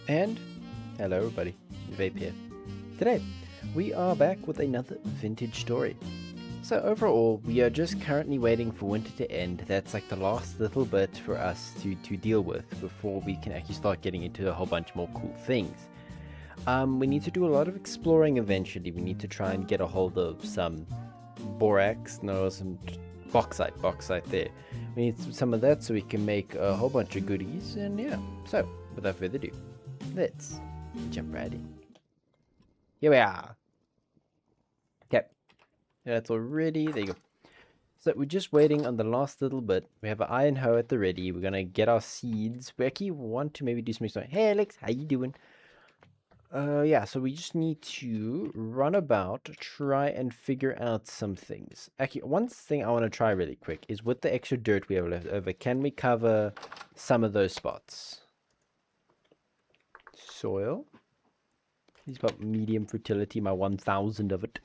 And hello everybody, Vape here. Today, we are back with another vintage story. So overall, we are just currently waiting for winter to end. That's like the last little bit for us to deal with before we can actually start getting into a whole bunch more cool things. We need to do a lot of exploring eventually. We need to try and get a hold of some some bauxite there. We need some of that so we can make a whole bunch of goodies, and yeah. So, without further ado, let's jump right in. Here we are. Okay, that's all ready. There you go. So we're just waiting on the last little bit. We have an iron hoe at the ready. We're gonna get our seeds. We actually want to maybe do something. Hey Alex, how you doing? Yeah, so we just need to run about, try and figure out some things. Actually, one thing I want to try really quick is with the extra dirt we have left over, can we cover some of those spots? Soil. He's got medium fertility, my 1000 of it.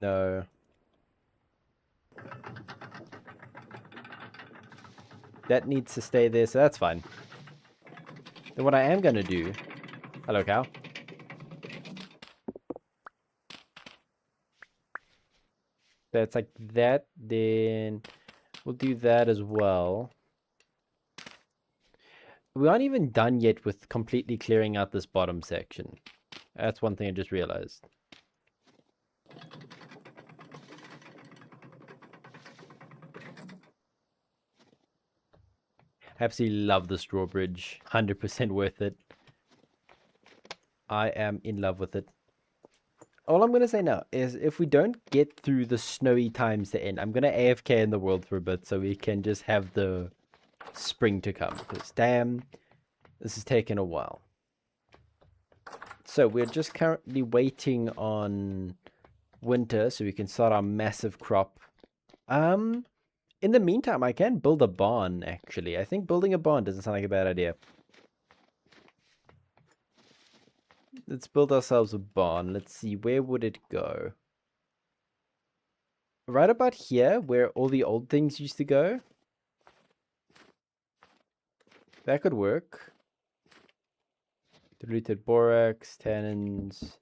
No. That needs to stay there, so that's fine. Then what I am going to do... Hello, cow. That's like that, then we'll do that as well. We aren't even done yet with completely clearing out this bottom section. That's one thing I just realized. Absolutely love this drawbridge. 100% worth it. I am in love with it. All I'm going to say now is if we don't get through the snowy times to end, I'm going to AFK in the world for a bit so we can just have the spring to come. Because damn, this is taking a while. So we're just currently waiting on winter so we can start our massive crop. In the meantime, I can build a barn, actually. I think building a barn doesn't sound like a bad idea. Let's build ourselves a barn. Let's see, where would it go? Right about here, where all the old things used to go. That could work. Diluted borax, tannins.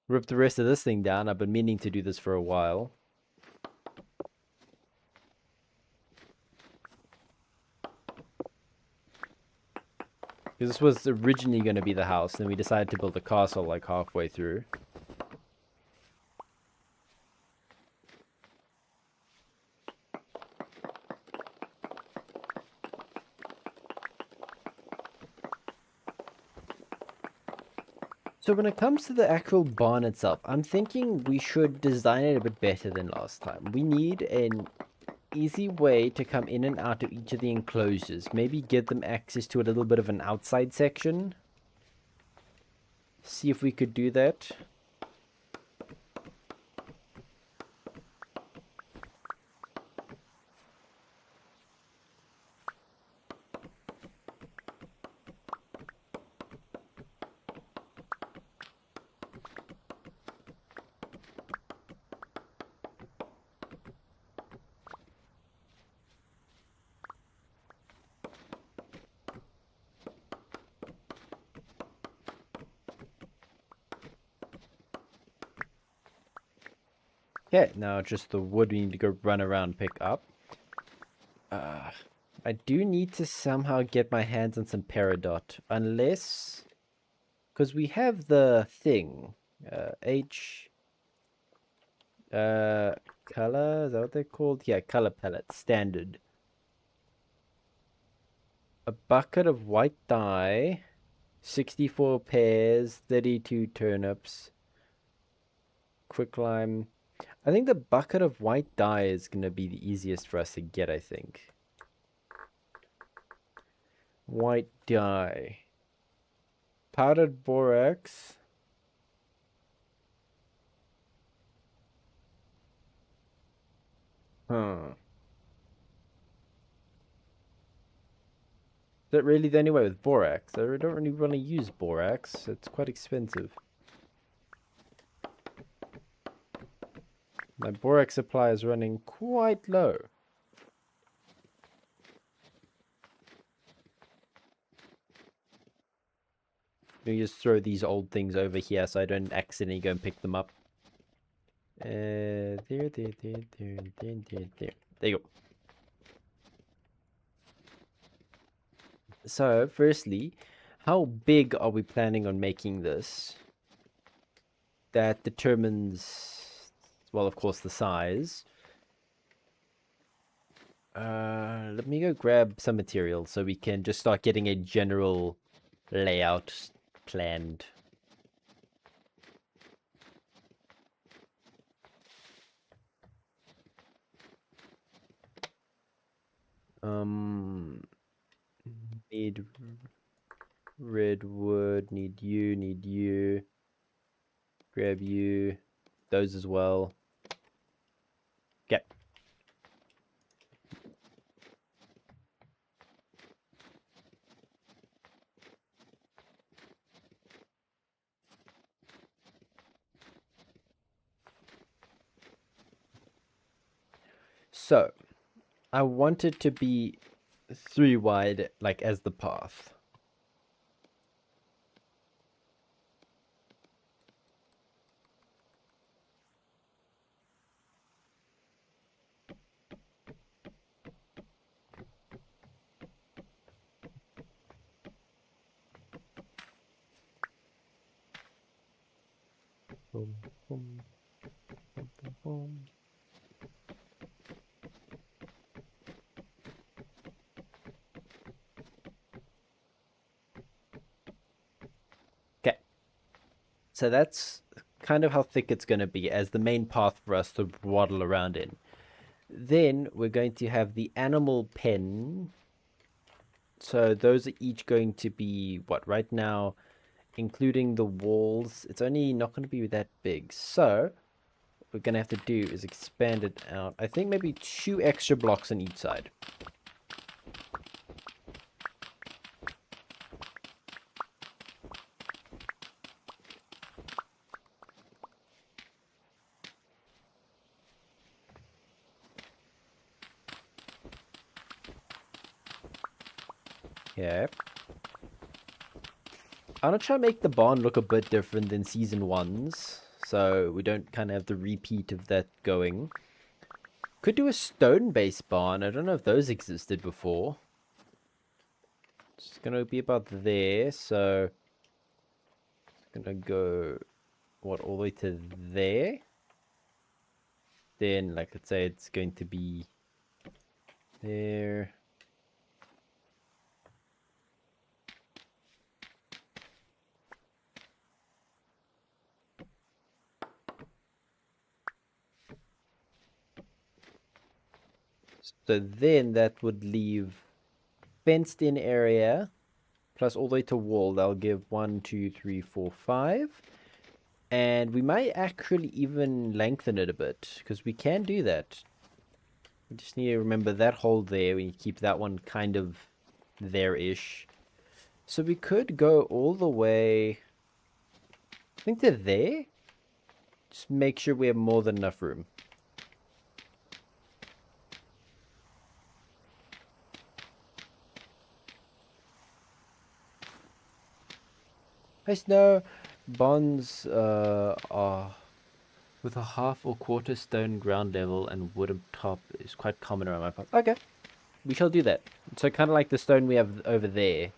Rip the rest of this thing down. I've been meaning to do this for a while. Because this was originally going to be the house, then we decided to build a castle like halfway through. So when it comes to the actual barn itself, I'm thinking we should design it a bit better than last time. We need an easy way to come in and out of each of the enclosures. Maybe give them access to a little bit of an outside section. See if we could do that. Yeah, now just the wood we need to go run around pick up. I do need to somehow get my hands on some peridot, unless... Because we have the thing. H... color, is that what they're called? Yeah, color palette, standard. A bucket of white dye, 64 pears, 32 turnips, quicklime. I think the bucket of white dye is going to be the easiest for us to get, I think. White dye. Powdered borax. Huh. that really the only way with borax? I don't really want to use borax. It's quite expensive. My borax supply is running quite low. Let me just throw these old things over here so I don't accidentally go and pick them up. There. There you go. So, firstly, how big are we planning on making this? That determines, well, of course, the size. Let me go grab some material so we can just start getting a general layout planned. Need redwood, need you. Grab you. Those as well. Okay. So, I want it to be 3 wide, like as the path. Boom, boom, boom, boom, boom. Okay. So that's kind of how thick it's going to be as the main path for us to waddle around in. Then we're going to have the animal pen. So those are each going to be, what, right now, including the walls, it's only not going to be that big. So what we're going to have to do is expand it out. I think maybe 2 extra blocks on each side. Yeah. I'm gonna try to make the barn look a bit different than season 1's, so we don't kind of have the repeat of that going. Could do a stone-based barn. I don't know if those existed before. It's gonna be about there, so it's gonna go, what, all the way to there? Then, like, let's say it's going to be there. So then that would leave fenced in area plus all the way to wall. That'll give 1, 2, 3, 4, 5. And we might actually even lengthen it a bit because we can do that. We just need to remember that hole there. We keep that one kind of there-ish. So we could go all the way, I think, to there. Just make sure we have more than enough room. Hi, Snow. Bonds are with a half or quarter stone ground level and wooden top is quite common around my part. Okay, we shall do that. So kind of like the stone we have over there.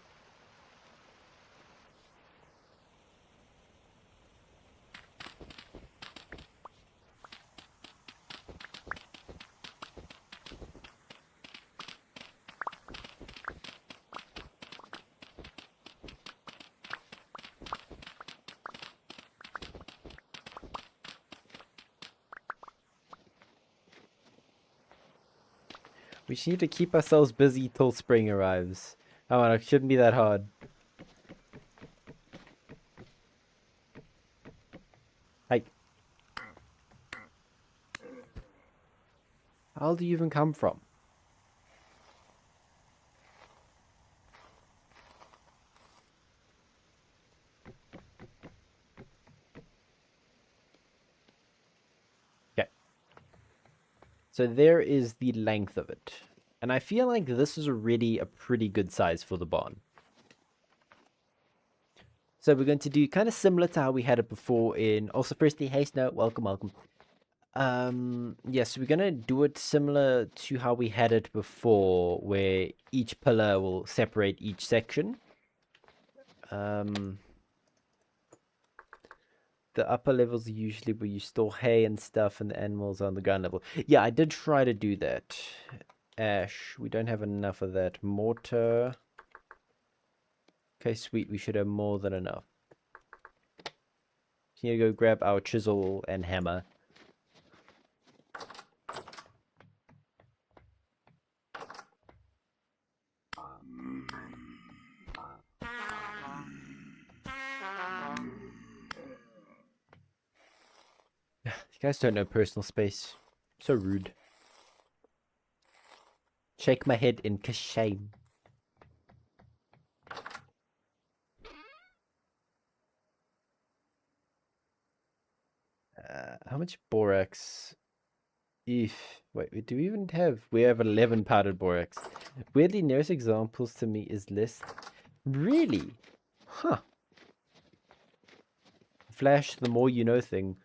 We just need to keep ourselves busy till spring arrives. Oh, it shouldn't be that hard. Like, how do you even come from? So there is the length of it. And I feel like this is already a pretty good size for the barn. So we're going to do kind of similar to how we had it before in... Also, firstly, hey Snow, welcome, welcome. Yes, we're going to do it similar to how we had it before, where each pillar will separate each section. The upper levels are usually where you store hay and stuff, and the animals are on the ground level. Yeah, I did try to do that. Ash, we don't have enough of that. Mortar. Okay, sweet, we should have more than enough. So you need to go grab our chisel and hammer. You guys don't know personal space. So rude. Shake my head in shame. How much borax? Wait, do we even have... We have 11 powdered borax. Weirdly, nearest examples to me is list. Really? Huh. Flash, the more you know thing.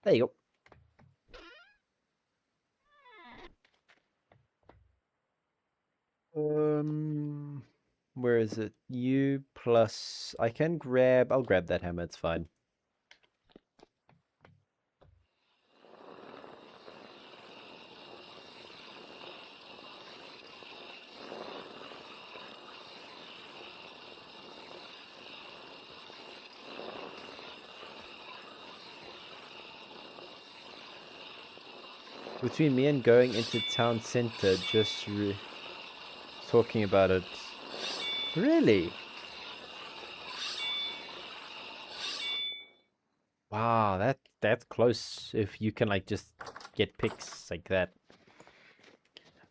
There you go. Where is it? U plus... I can grab... I'll grab that hammer, it's fine. Between me and going into town center, just talking about it. Really? Wow, that's close. If you can like just get picks like that.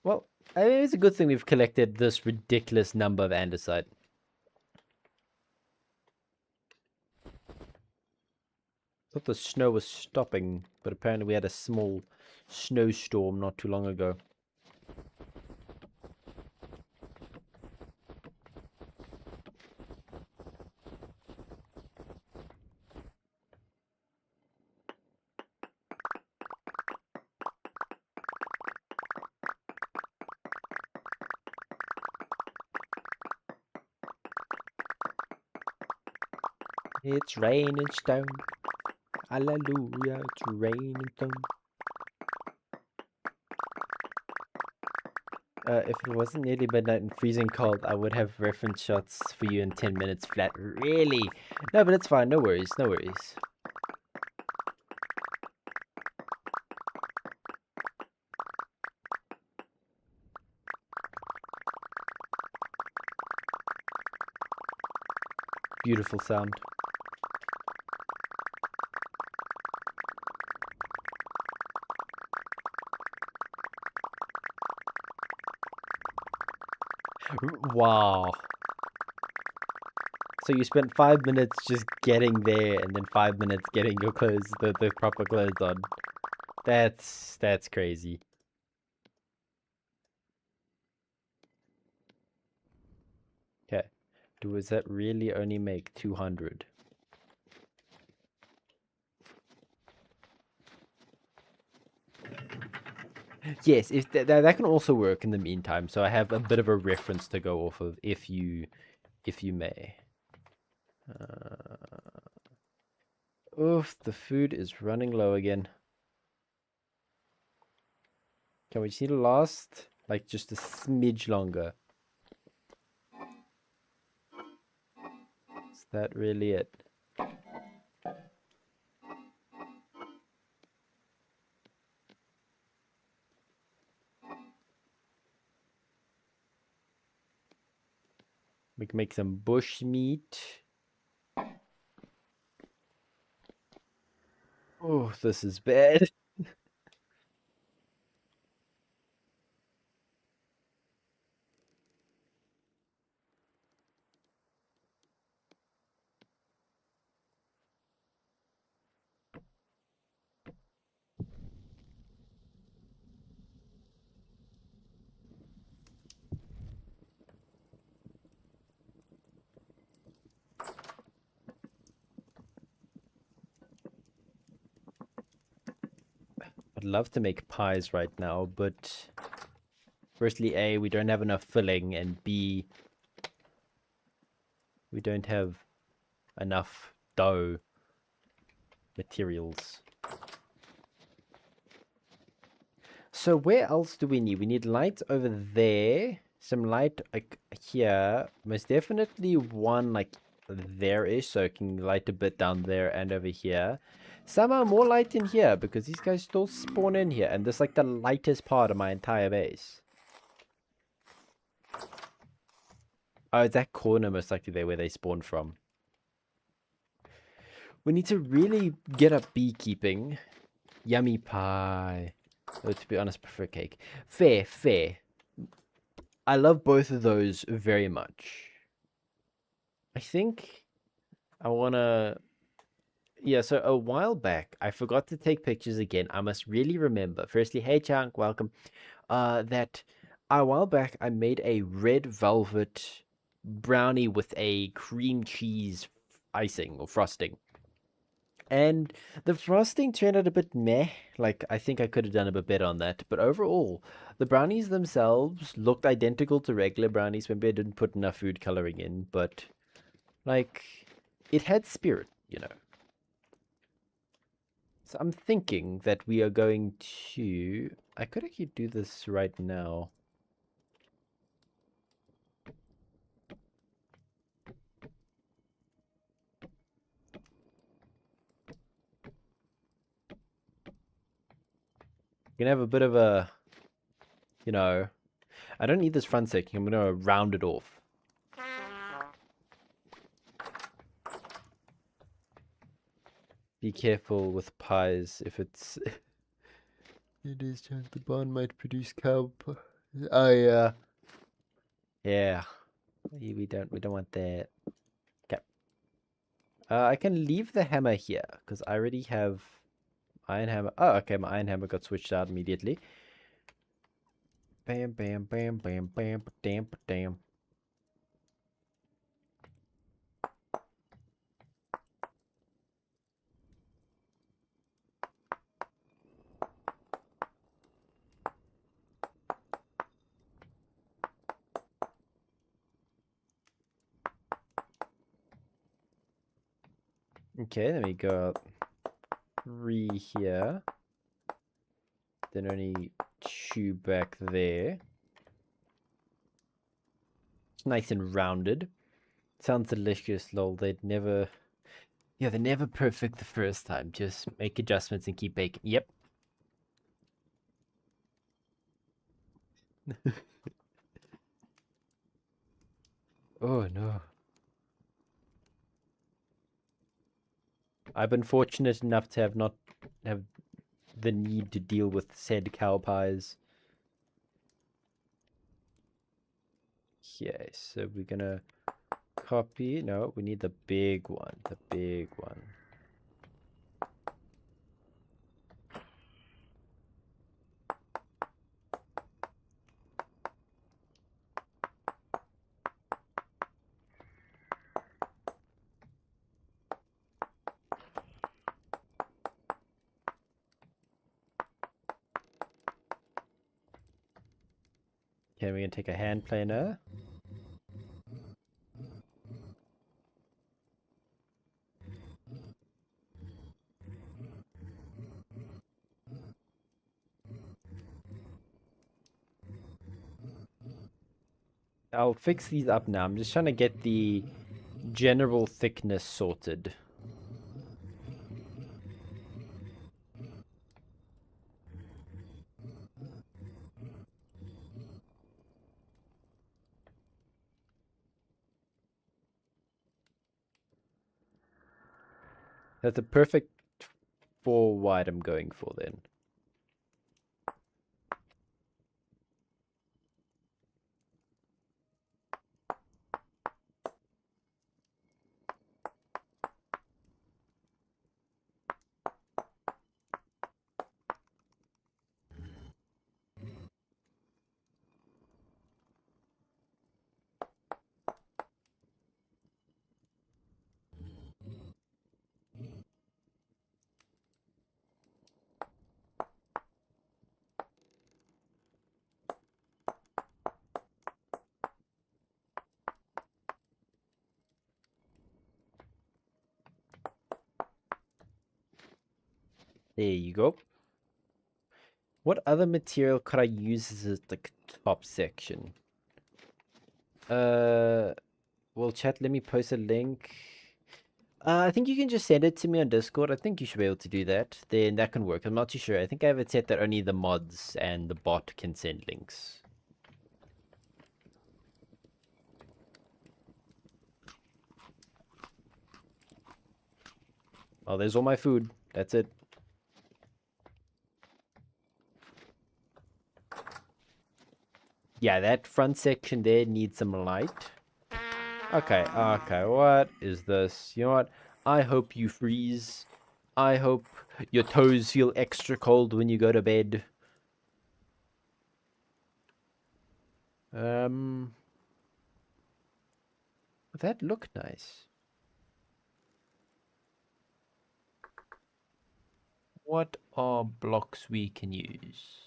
Well, I mean, it's a good thing we've collected this ridiculous number of andesite. Thought the snow was stopping, but apparently we had a small snowstorm not too long ago. It's raining stone. Hallelujah, it's raining stone. If it wasn't nearly midnight and freezing cold, I would have reference shots for you in 10 minutes flat. Really? No, but it's fine. No worries. No worries. Beautiful sound. Wow. So you spent 5 minutes just getting there and then 5 minutes getting your clothes, the proper clothes on. That's crazy. Okay. Does that really only make 200? Yes, if that can also work in the meantime. So I have a bit of a reference to go off of if you may. Oof, the food is running low again. Can we just need to last like just a smidge longer? Is that really it? We can make some bush meat. Oh, this is bad. I'd love to make pies right now, but firstly, A, we don't have enough filling, and B, we don't have enough dough materials. So where else do we need? We need light over there. Some light like here. Most definitely one like there-ish, so I can light a bit down there and over here. Somehow more light in here because these guys still spawn in here, and this is like the lightest part of my entire base. Oh, it's that corner most likely there where they spawn from. We need to really get up beekeeping. Yummy pie. Though, to be honest, I prefer cake. Fair, fair. I love both of those very much. I think I wanna... Yeah, so a while back, I forgot to take pictures again. I must really remember. Firstly, hey Chunk, welcome. That a while back, I made a red velvet brownie with a cream cheese icing or frosting. And the frosting turned out a bit meh. Like, I think I could have done a bit better on that. But overall, the brownies themselves looked identical to regular brownies. Maybe I didn't put enough food coloring in, but, like, it had spirit, you know. So I'm thinking that we are going to... I could actually do this right now. We're gonna have a bit of a... You know... I don't need this front section. I'm gonna round it off. Be careful with pies if it's... It is chance the barn might produce cow. Oh yeah. Yeah. We don't want that. Okay. I can leave the hammer here because I already have iron hammer. Oh, okay. My iron hammer got switched out immediately. Bam, bam, bam, bam, bam, damn, damn. Okay, then we got 3 here. Then only 2 back there. It's nice and rounded. Sounds delicious, lol. They'd never... Yeah, they're never perfect the first time. Just make adjustments and keep baking. Yep. Oh, no. I've been fortunate enough to not have the need to deal with said cow pies. Okay, so we're gonna copy. No, we need the big one. The big one. Okay, we're gonna take a hand planer. I'll fix these up now. I'm just trying to get the general thickness sorted. That's a perfect 4 wide I'm going for then. There you go. What other material could I use as a like top section? Well, chat, let me post a link. I think you can just send it to me on Discord. I think you should be able to do that. Then that can work. I'm not too sure. I think I have it set that only the mods and the bot can send links. Oh, there's all my food. That's it. Yeah, that front section there needs some light. Okay, what is this? You know what? I hope you freeze. I hope your toes feel extra cold when you go to bed. That look nice. What are blocks we can use?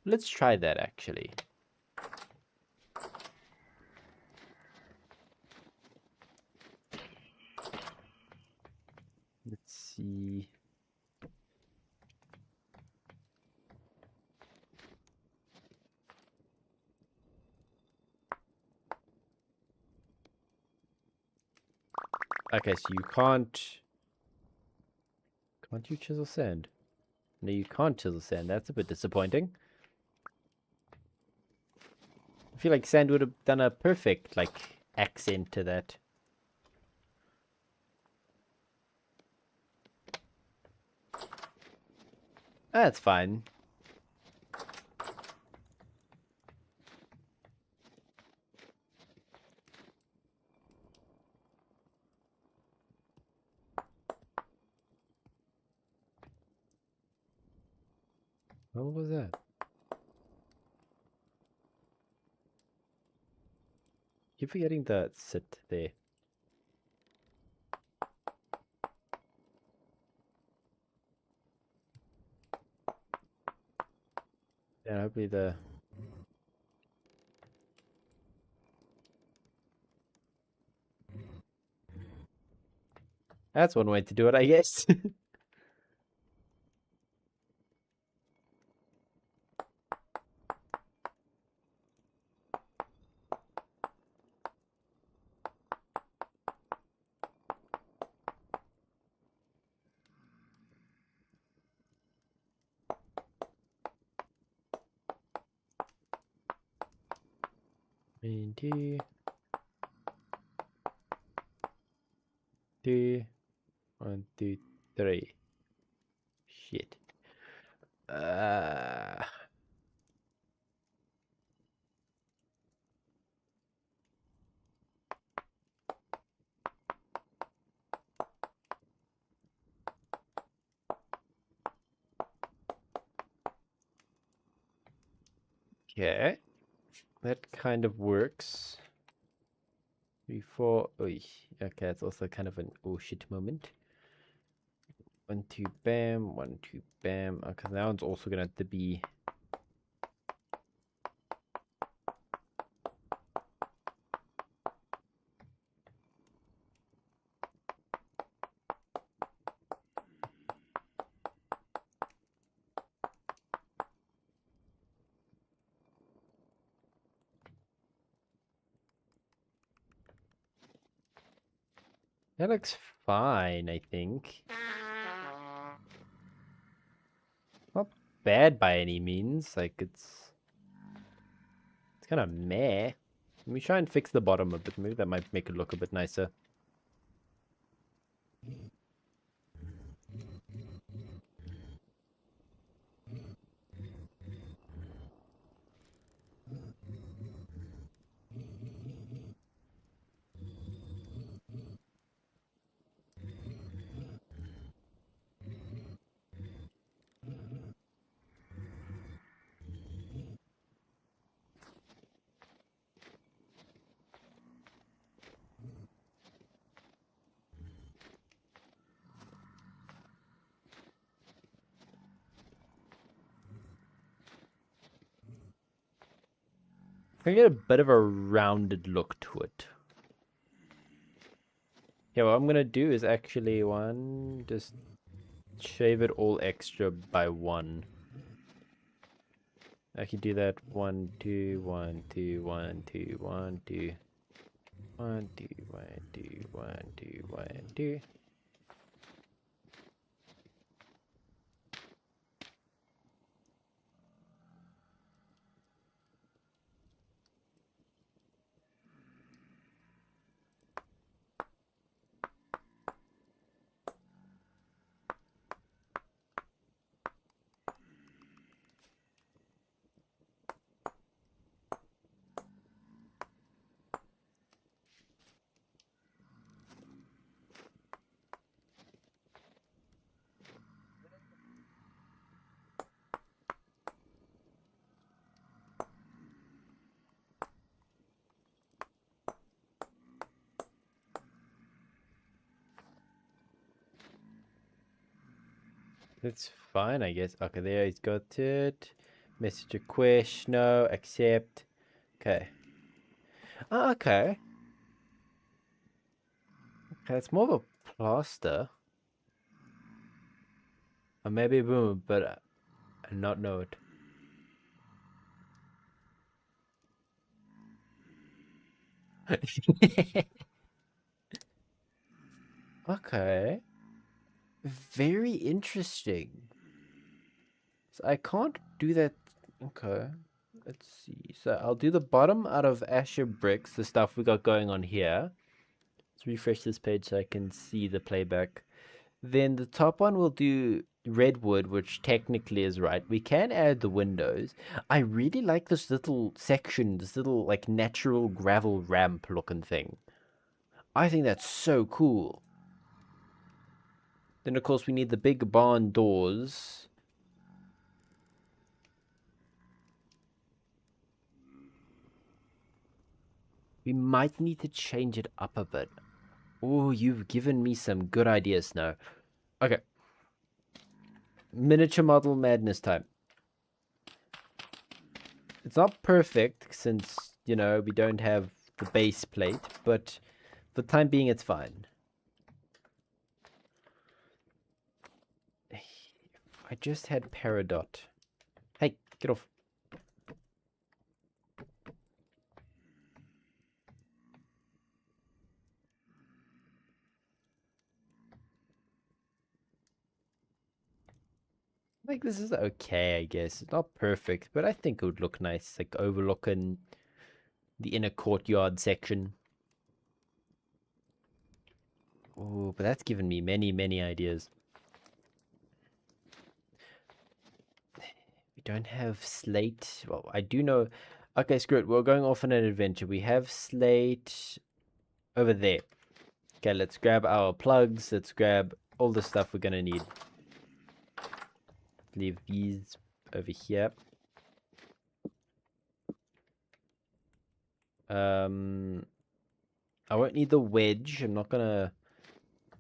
Let's try that actually. Let's see. Okay, so you can't you chisel sand? No, you can't chisel sand. That's a bit disappointing. I feel like sand would have done a perfect like accent to that. That's fine. What was that? Keep forgetting to sit there. Yeah, hopefully the... That's one way to do it, I guess. One, two, two, 1, 2, 3. Shit. Okay. That kind of works. 3, 4. Oy. Okay, it's also kind of an oh shit moment. 1, 2, bam. 1, 2, bam. Okay, that one's also gonna have to be... That looks fine, I think. Not bad by any means. Like, it's kind of meh. Let me try and fix the bottom a bit. Maybe that might make it look a bit nicer. I get a bit of a rounded look to it. Yeah, what I'm gonna do is actually just shave it all extra by 1. I can do that 1, 2, 1, 2, 1, 2, 1, 2. 1, 2, 1, 2, 1, 2, 1, 2. It's fine, I guess. Okay, there he's got it. Message request, no, accept. Okay. Oh, okay. Okay, it's more of a plaster. Or maybe a boom, but I not know it. Okay. Very interesting. So I can't do that. Okay. Let's see. So I'll do the bottom out of Asher bricks, the stuff we got going on here. Let's refresh this page so I can see the playback. Then the top one will do redwood, which technically is right. We can add the windows. I really like this little section, this little like natural gravel ramp looking thing. I think that's so cool. Then of course we need the big barn doors. We might need to change it up a bit. Oh, you've given me some good ideas, Snow. Okay. Miniature model madness time. It's not perfect since, you know, we don't have the base plate, but for the time being, it's fine. I just had Peridot. Hey, get off. Like, this is okay, I guess. It's not perfect, but I think it would look nice, like overlooking the inner courtyard section. Oh, but that's given me many, many ideas. We don't have slate. Well, I do know. Okay, screw it. We're going off on an adventure. We have slate over there. Okay, let's grab our plugs. Let's grab all the stuff we're gonna need. Leave these over here. I won't need the wedge. I'm not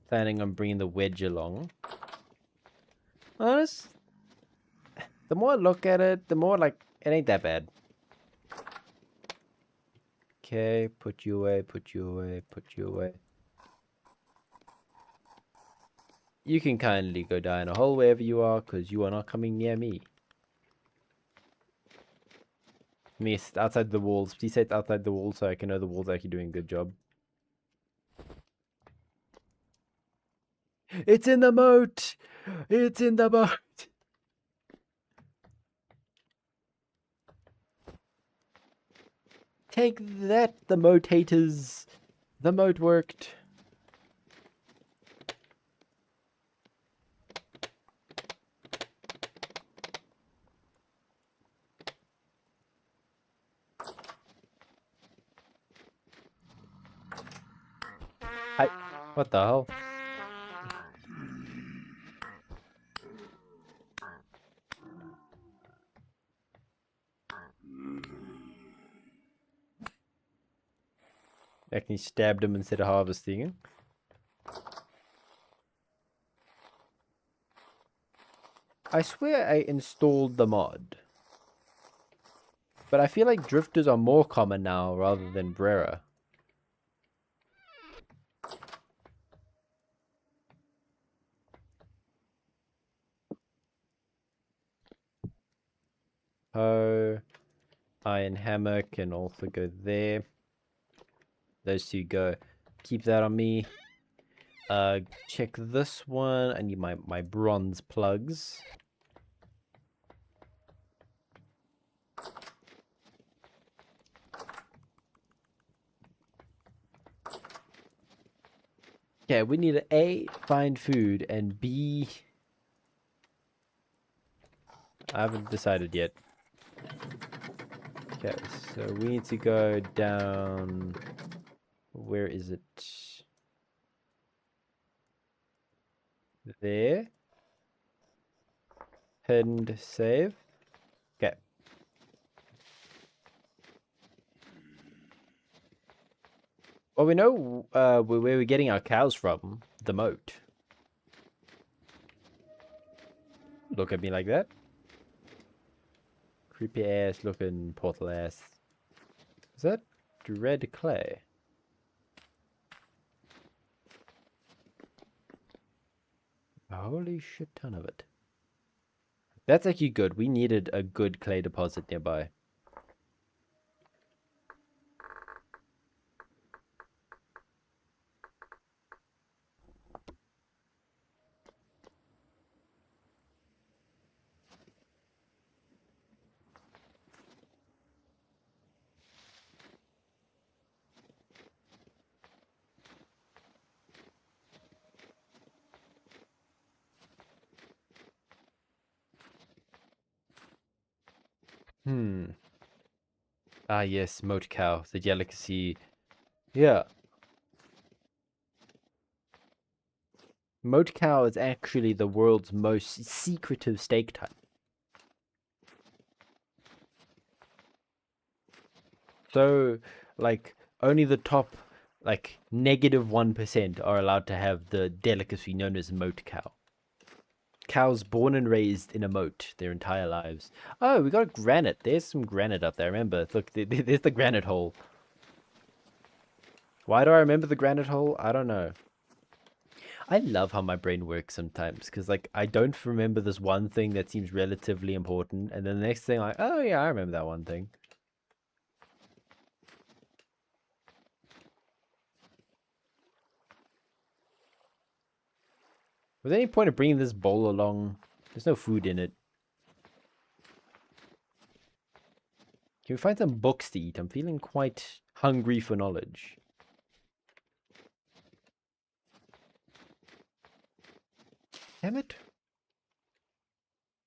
planning on bringing the wedge along. Honest, the more I look at it, the more like it ain't that bad. Okay, put you away, put you away, put you away. You can kindly go die in a hole wherever you are, because you are not coming near me. Miss, outside the walls. Please say it's outside the walls so I can know the walls are actually doing a good job. It's in the moat! It's in the moat! Take that, the moat haters. The moat worked. What the hell? Actually stabbed him instead of harvesting him. I swear I installed the mod. But I feel like drifters are more common now rather than rarer. Oh, iron hammer can also go there. Those two go. Keep that on me. Check this one. I need my bronze plugs. Okay, we need to A, find food, and B... I haven't decided yet. Okay, so we need to go down... Where is it? There. Hidden save. Okay. Well, we know where we're getting our cows from. The moat. Look at me like that. Creepy ass looking portal ass. Is that red clay? A holy shit ton of it. That's actually good. We needed a good clay deposit nearby. Ah, yes, moat cow, the delicacy. Yeah. Moat cow is actually the world's most secretive steak type. So, like, only the top, like, -1% are allowed to have the delicacy known as moat cow. Cows born and raised in a moat their entire lives. Oh, we got granite. There's some granite up there. Remember, look, there's the granite hole. Why do I remember the granite hole? I don't know. I love how my brain works sometimes, because, like, I don't remember this one thing that seems relatively important, and then the next thing, like, oh yeah, I remember that one thing. Was there any point of bringing this bowl along? There's no food in it. Can we find some books to eat? I'm feeling quite hungry for knowledge. Damn it.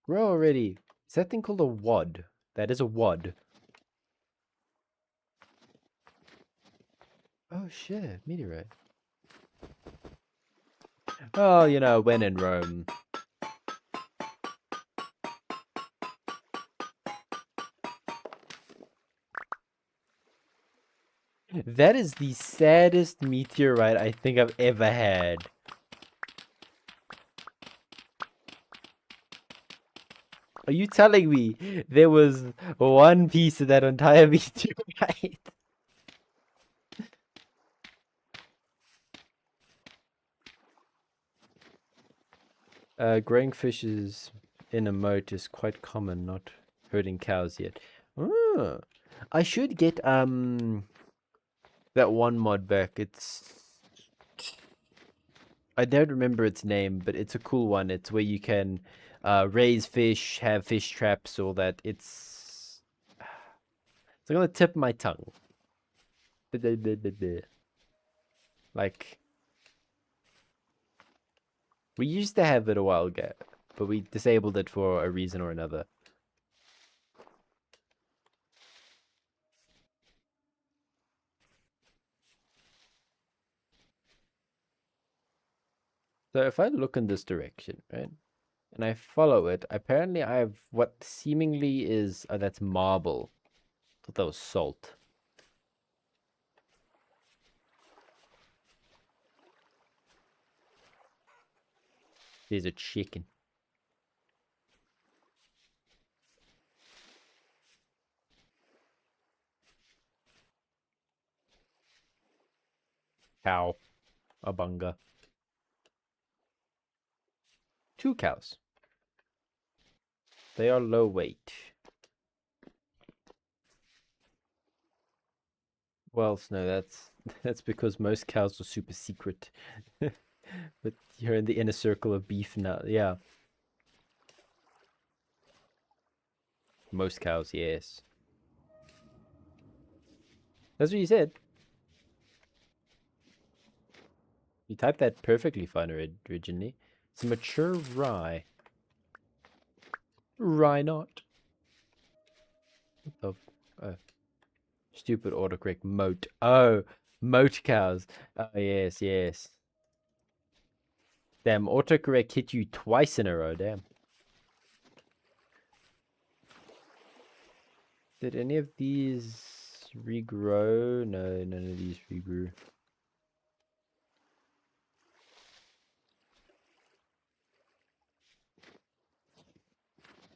Grow already. Is that thing called a wad? That is a wad. Oh shit, meteorite. Oh, you know, when in Rome. That is the saddest meteorite I think I've ever had. Are you telling me there was one piece of that entire meteorite? Growing fishes in a moat is quite common, not herding cows yet. Oh, I should get that one mod back. I don't remember its name, but it's a cool one. It's where you can raise fish, have fish traps, all that. It's like on the tip of my tongue. Like, we used to have it a while ago, but we disabled it for a reason or another. So if I look in this direction, right, and I follow it, apparently I have what seemingly is, oh, that's marble. I thought that was salt. There's a chicken. Cow. A bunga. 2 cows. They are low weight. Well, no, that's because most cows are super secret. But you're in the inner circle of beef now. Yeah. Most cows, yes. That's what you said. You typed that perfectly fine originally. It's a mature rye. Rye not. What the... Oh. Stupid autocorrect. Moat. Oh. Moat cows. Oh, yes, yes. Damn, autocorrect hit you twice in a row. Damn. Did any of these regrow? No, none of these regrew.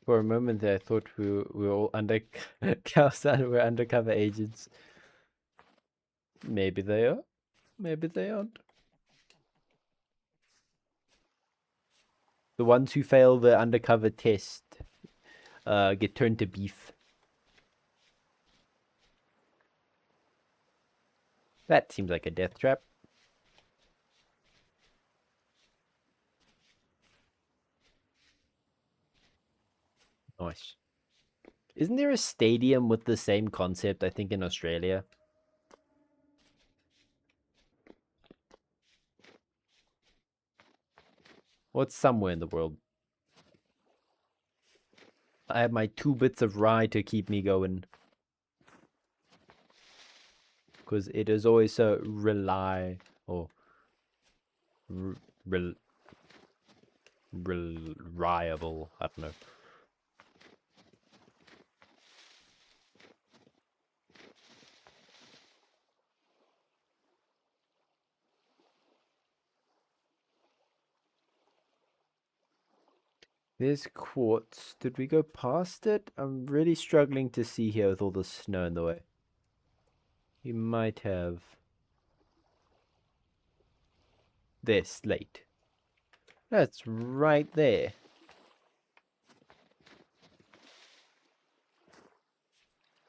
For a moment there, I thought we were all under Calstan were undercover agents. Maybe they are. Maybe they aren't. The ones who fail the undercover test get turned to beef. That seems like a death trap. Nice. Isn't there a stadium with the same concept, I think, in Australia? Or it's somewhere in the world. I have my 2 bits of rye to keep me going. Because it is always so reliable. I don't know. There's quartz. Did we go past it? I'm really struggling to see here with all the snow in the way. You might have. There's slate. That's right there.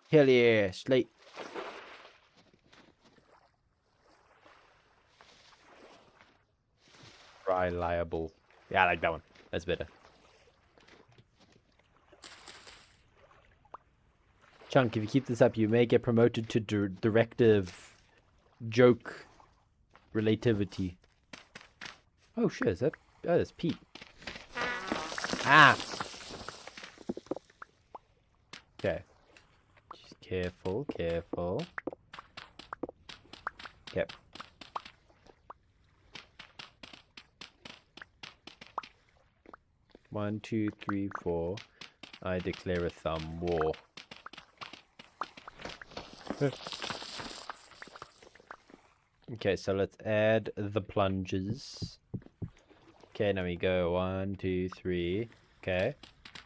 Hell yeah, slate. Reliable. Yeah, I like that one. That's better. Chunk, if you keep this up, you may get promoted to directive joke relativity. Oh shit, is that... Oh, that's Pete. Ah! Okay. Just careful, careful. Okay. One, two, three, 4. I declare a thumb war. Okay, so let's add the plunges. Okay, now we go 1, 2, 3. Okay.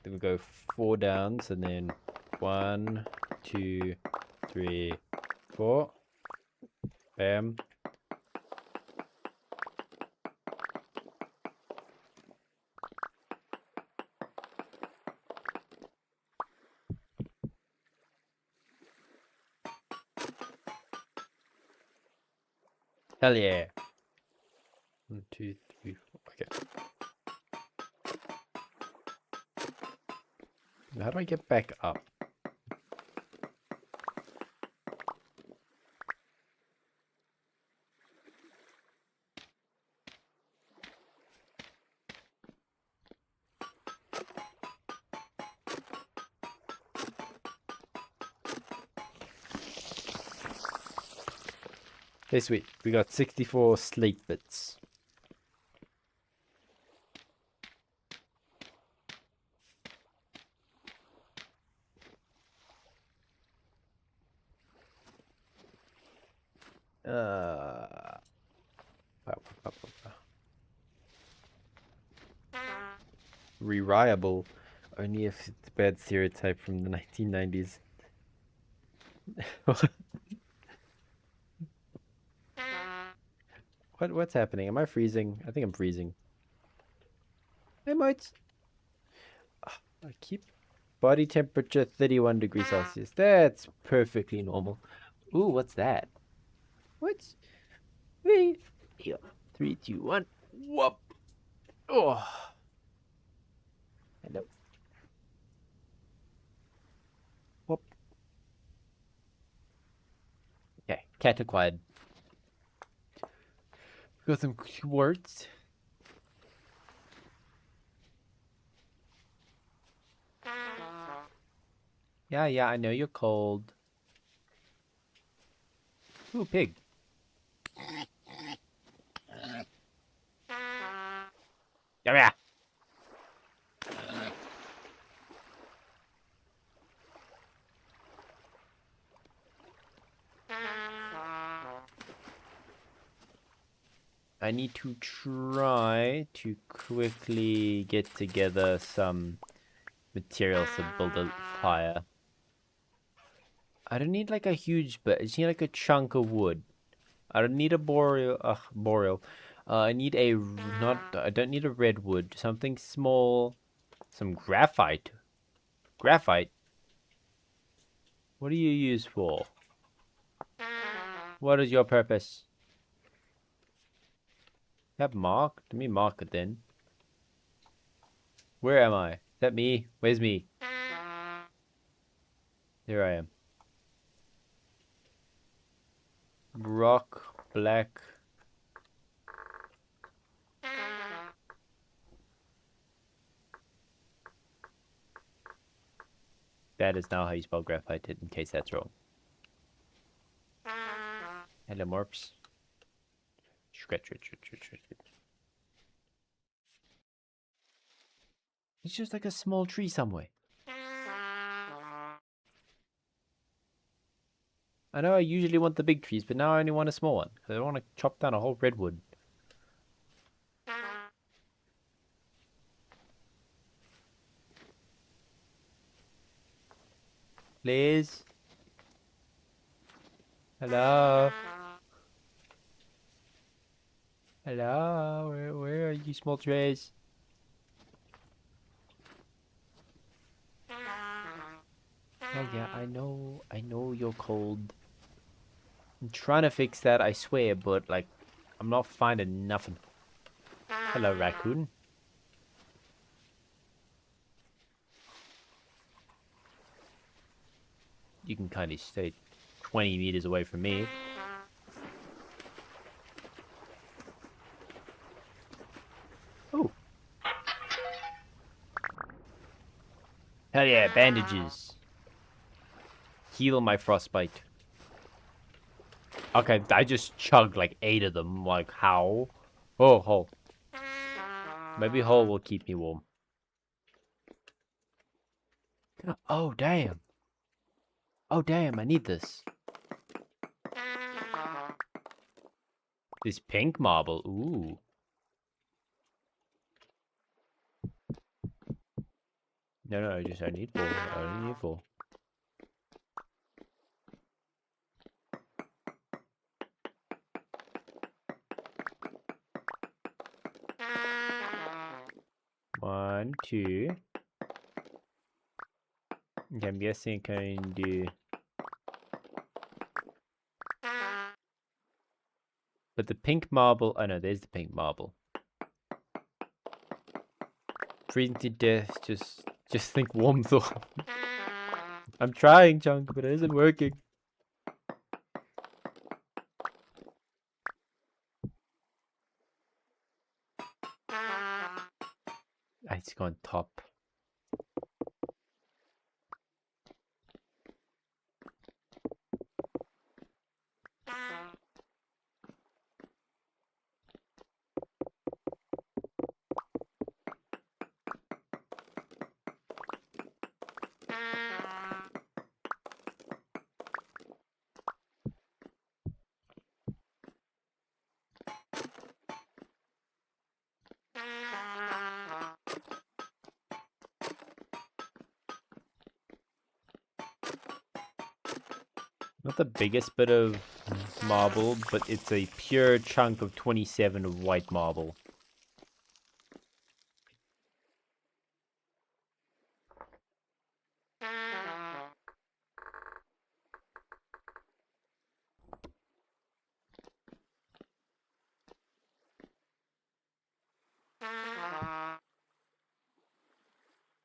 Then we go 4 downs and then 1, 2, 3, 4. Bam. Hell yeah. 1, 2, 3, 4. Okay. Now how do I get back up? Hey, sweet. We got 64 slate bits. Reliable. Only if it's a bad stereotype from the 1990s. What's happening? Am I freezing? I think I'm freezing. Hey, mates. I keep body temperature 31 degrees Celsius. That's perfectly normal. Ooh, what's that? What's... Three, 3, 2, 1. Whoop. Oh. Hello. Whoop. Okay, cat acquired. Got some quartz. Yeah, I know you're cold. Ooh, pig. Come here. I need to try to quickly get together some materials to build a fire. I don't need like a huge bit. I just need like a chunk of wood. I don't need a boreal. I need a I don't need a redwood. Something small. Some graphite. Graphite? What do you use for? What is your purpose? That mark? Let me mark it then. Where am I? Is that me? Where's me? There I am. Rock, black. That is now how you spell graphite, in case that's wrong. Hello, morphs. Scratch. It's just like a small tree somewhere. I know I usually want the big trees, but now I only want a small one. Because I don't want to chop down a whole redwood. Please? Hello? Hello? Where are you, small trees? Oh yeah, I know you're cold. I'm trying to fix that, I swear, but like, I'm not finding nothing. Hello, raccoon. You can kind of stay 20 meters away from me. Oh. Hell yeah, bandages. Heal my frostbite. Okay, I just chugged like 8 of them. Like, how? Oh, hole. Maybe hole will keep me warm. Oh, damn. Oh, damn, I need this. This pink marble. Ooh. No, I need 4. I only need 4. One, 2. Okay, I'm guessing I can do... But the pink marble... Oh no, there's the pink marble. Freezing to death, just think warm thought. I'm trying, Chunk, but it isn't working. I need to go on top. Not the biggest bit of marble, but it's a pure chunk of 27 of white marble.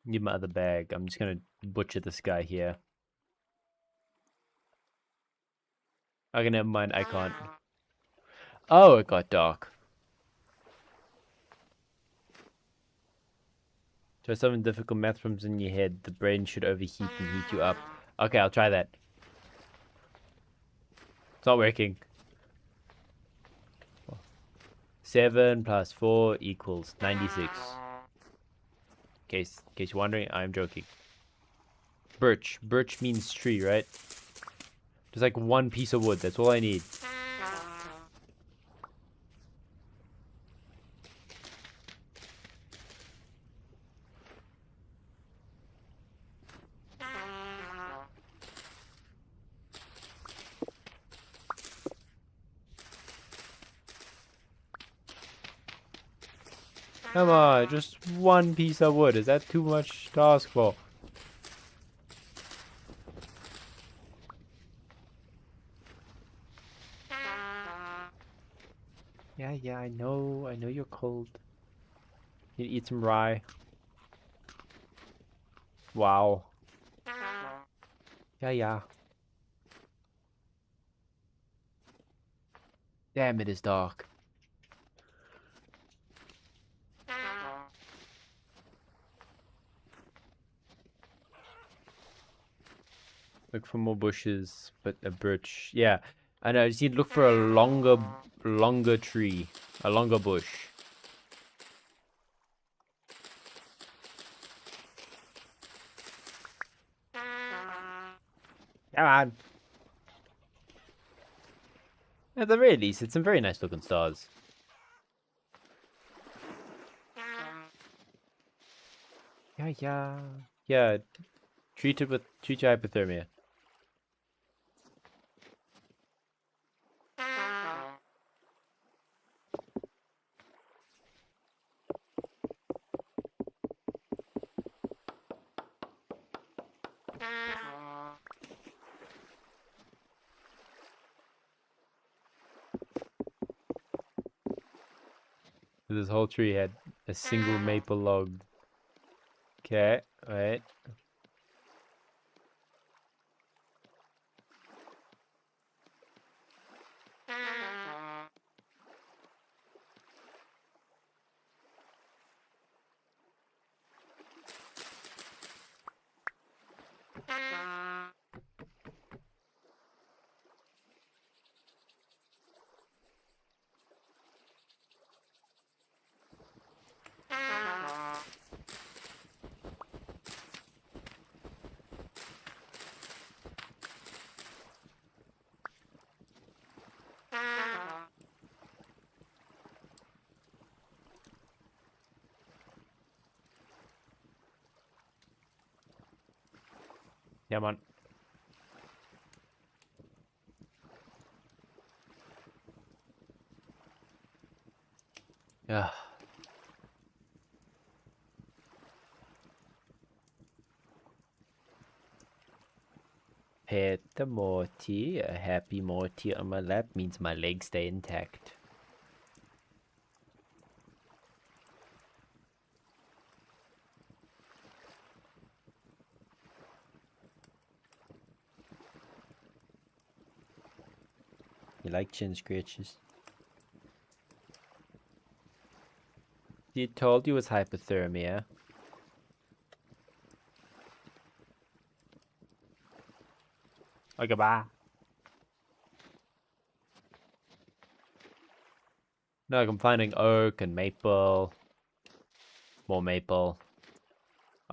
Need my other bag. I'm just gonna butcher this guy here. Okay, never mind. I can't. Oh, it got dark. Try solving difficult math problems in your head. The brain should overheat and heat you up. Okay, I'll try that. It's not working. 7 plus 4 equals 96. In case you're wondering, I'm joking. Birch. Birch means tree, right? Just like one piece of wood. That's all I need. Come on, just one piece of wood. Is that too much to ask for? Yeah, I know you're cold. You eat some rye. Wow. Yeah. Damn, it is dark. Look for more bushes, but a birch. Yeah, I know. I just need to look for a longer tree, a longer bush. Come on. At the very least, it's some very nice looking stars. Yeah. Treat your hypothermia. This whole tree had a single maple log. Okay, wait. Yeah, man. Yeah. Pet the Morty. A happy Morty on my lap means my legs stay intact. You like chin scratches? He told you it's hypothermia. Okay, bye. No, I'm finding oak and maple. More maple.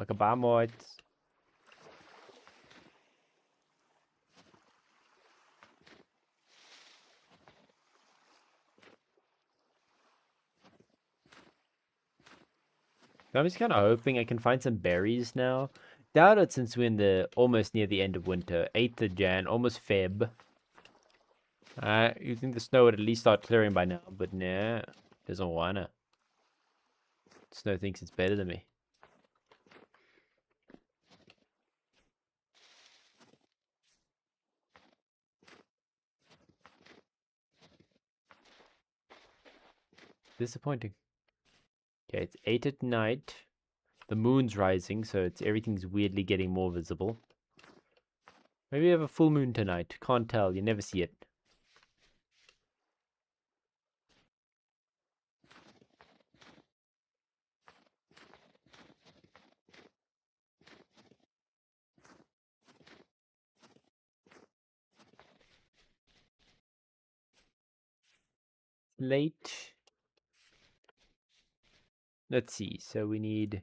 Okay, bye, mods. I'm just kind of hoping I can find some berries now. doubt it since we're in the almost near the end of winter. 8th of Jan, almost Feb. You think the snow would at least start clearing by now, but nah, doesn't wanna. Snow thinks it's better than me. Disappointing. Okay, it's 8 at night. The moon's rising, so everything's weirdly getting more visible. Maybe we have a full moon tonight. Can't tell. You never see it. Late. Let's see. So we need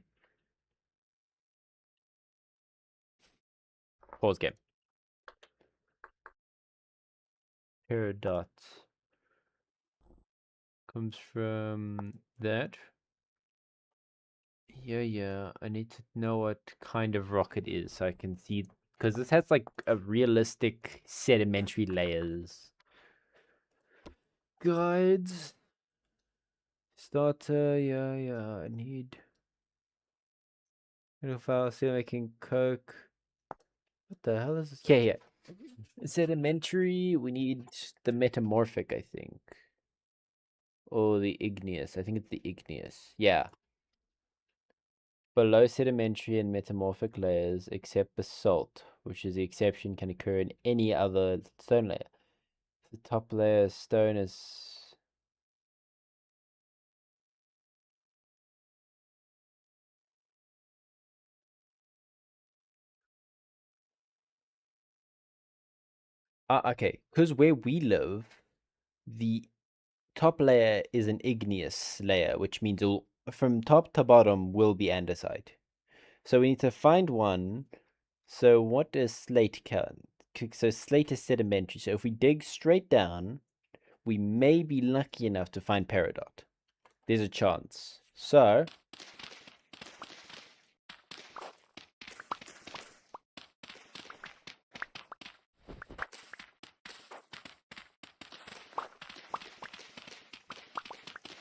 pause game. Peridot comes from that. Yeah. I need to know what kind of rock it is so I can see, because this has like a realistic sedimentary layers. Guides. Starter. Yeah. I need. If I was still making coke. What the hell is this? Yeah. Sedimentary. We need the metamorphic, I think. Or the igneous. I think it's the igneous. Yeah. Below sedimentary and metamorphic layers, except basalt, which is the exception, can occur in any other stone layer. The top layer stone is. Okay. Because where we live, the top layer is an igneous layer, which means from top to bottom will be andesite. So we need to find one. So what is slate count? So slate is sedimentary. So if we dig straight down, we may be lucky enough to find peridot. There's a chance. So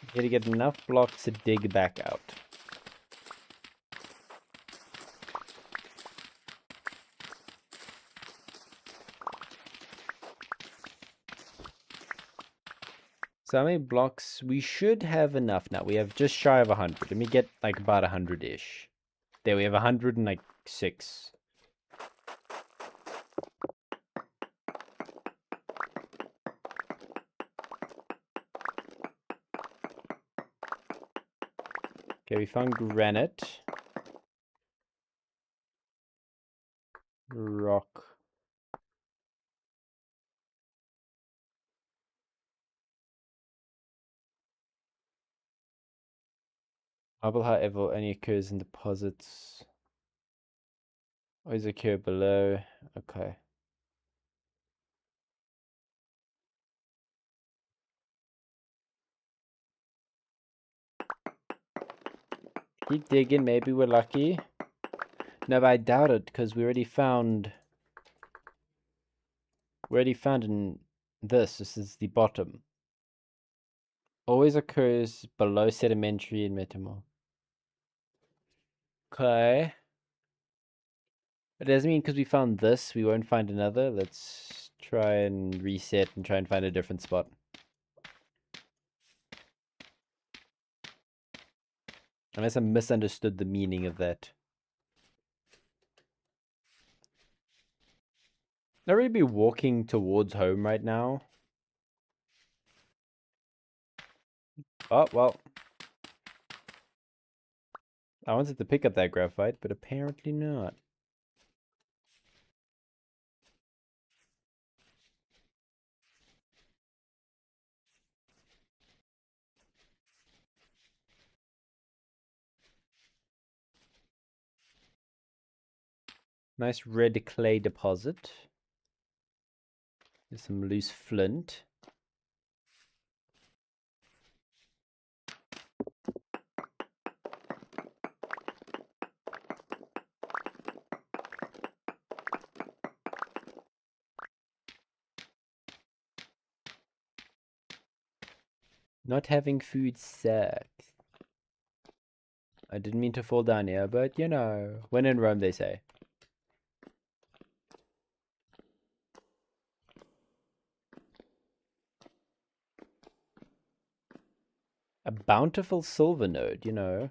you got to get enough blocks to dig back out. So how many blocks? We should have enough now. We have just shy of 100. Let me get like about 100-ish. There, we have 106. Okay, we found granite. Rock. Marble, however, only occurs in deposits. Always occur below. Okay. Keep digging, maybe we're lucky. No, but I doubt it, because we already found in this. This is the bottom. Always occurs below sedimentary and metamorph. Okay. It doesn't mean because we found this, we won't find another. Let's try and reset and try and find a different spot. Unless I misunderstood the meaning of that. I'd really be walking towards home right now. Oh, well. I wanted to pick up that graphite, but apparently not. Nice red clay deposit. There's some loose flint. Not having food sucks. I didn't mean to fall down here, but you know, when in Rome, they say. A bountiful silver node, you know.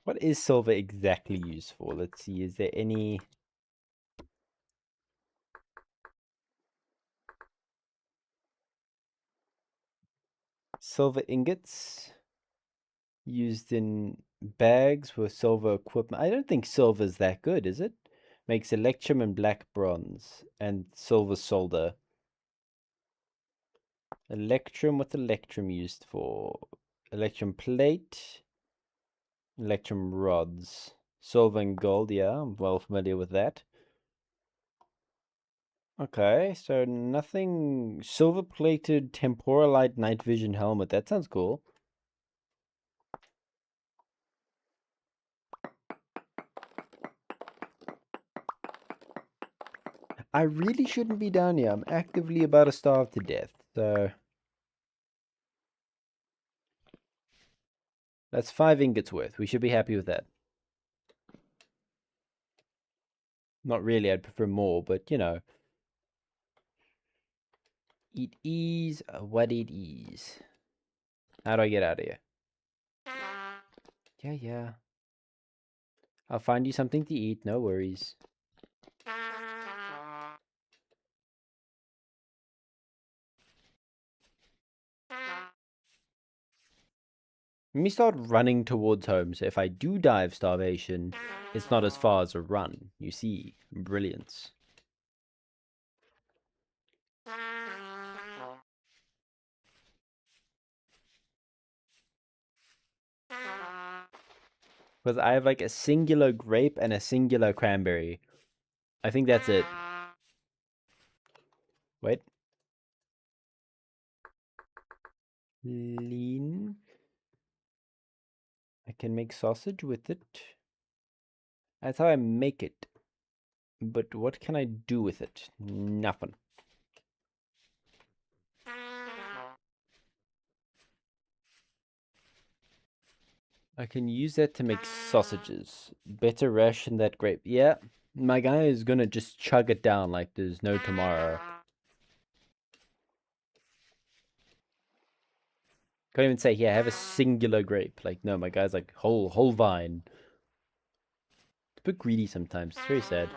What is silver exactly used for? Let's see, is there any... Silver ingots used in bags with silver equipment. I don't think silver's that good, is it? Makes electrum and black bronze and silver solder. Electrum, what's electrum used for? Electrum plate, electrum rods. Silver and gold, yeah, I'm well familiar with that. Okay, so nothing... Silver-plated temporalite night vision helmet. That sounds cool. I really shouldn't be down here. I'm actively about to starve to death, so... That's 5 ingots worth. We should be happy with that. Not really, I'd prefer more, but you know. It is what it is. How do I get out of here? Yeah, yeah. I'll find you something to eat, no worries. Let me start running towards home, so if I do die of starvation, it's not as far as a run. You see, brilliance. Because I have like a singular grape and a singular cranberry. I think that's it. Wait. Lean. I can make sausage with it. That's how I make it. But what can I do with it? Nothing. I can use that to make sausages. Better ration that grape. Yeah, my guy is gonna just chug it down like there's no tomorrow. Can't even say, here, I have a singular grape. Like, no, my guy's like, whole vine. It's a bit greedy sometimes. It's very sad.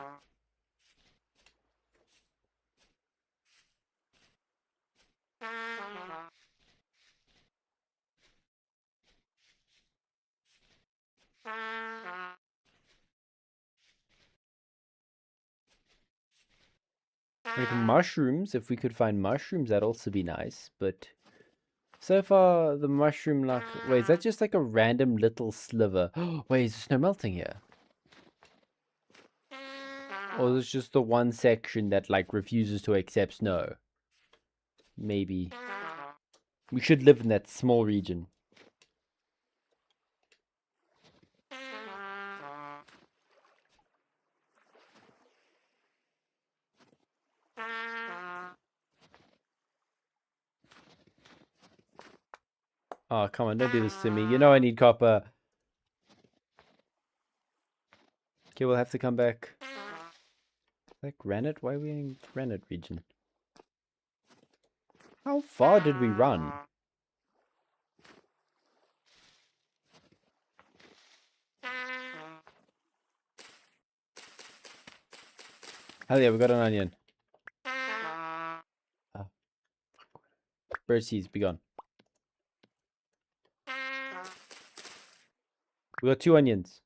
Like mushrooms, if we could find mushrooms, that'd also be nice. But so far, the mushroom luck... Wait, is that just like a random little sliver? Wait, is there snow melting here? Or is it just the one section that like refuses to accept snow? Maybe. We should live in that small region. Oh, come on, don't do this to me. You know I need copper. Okay, we'll have to come back. Is that granite? Why are we in granite region? How far did we run? Hell yeah, we got an onion. Oh, birdseeds, be gone. We got 2 onions.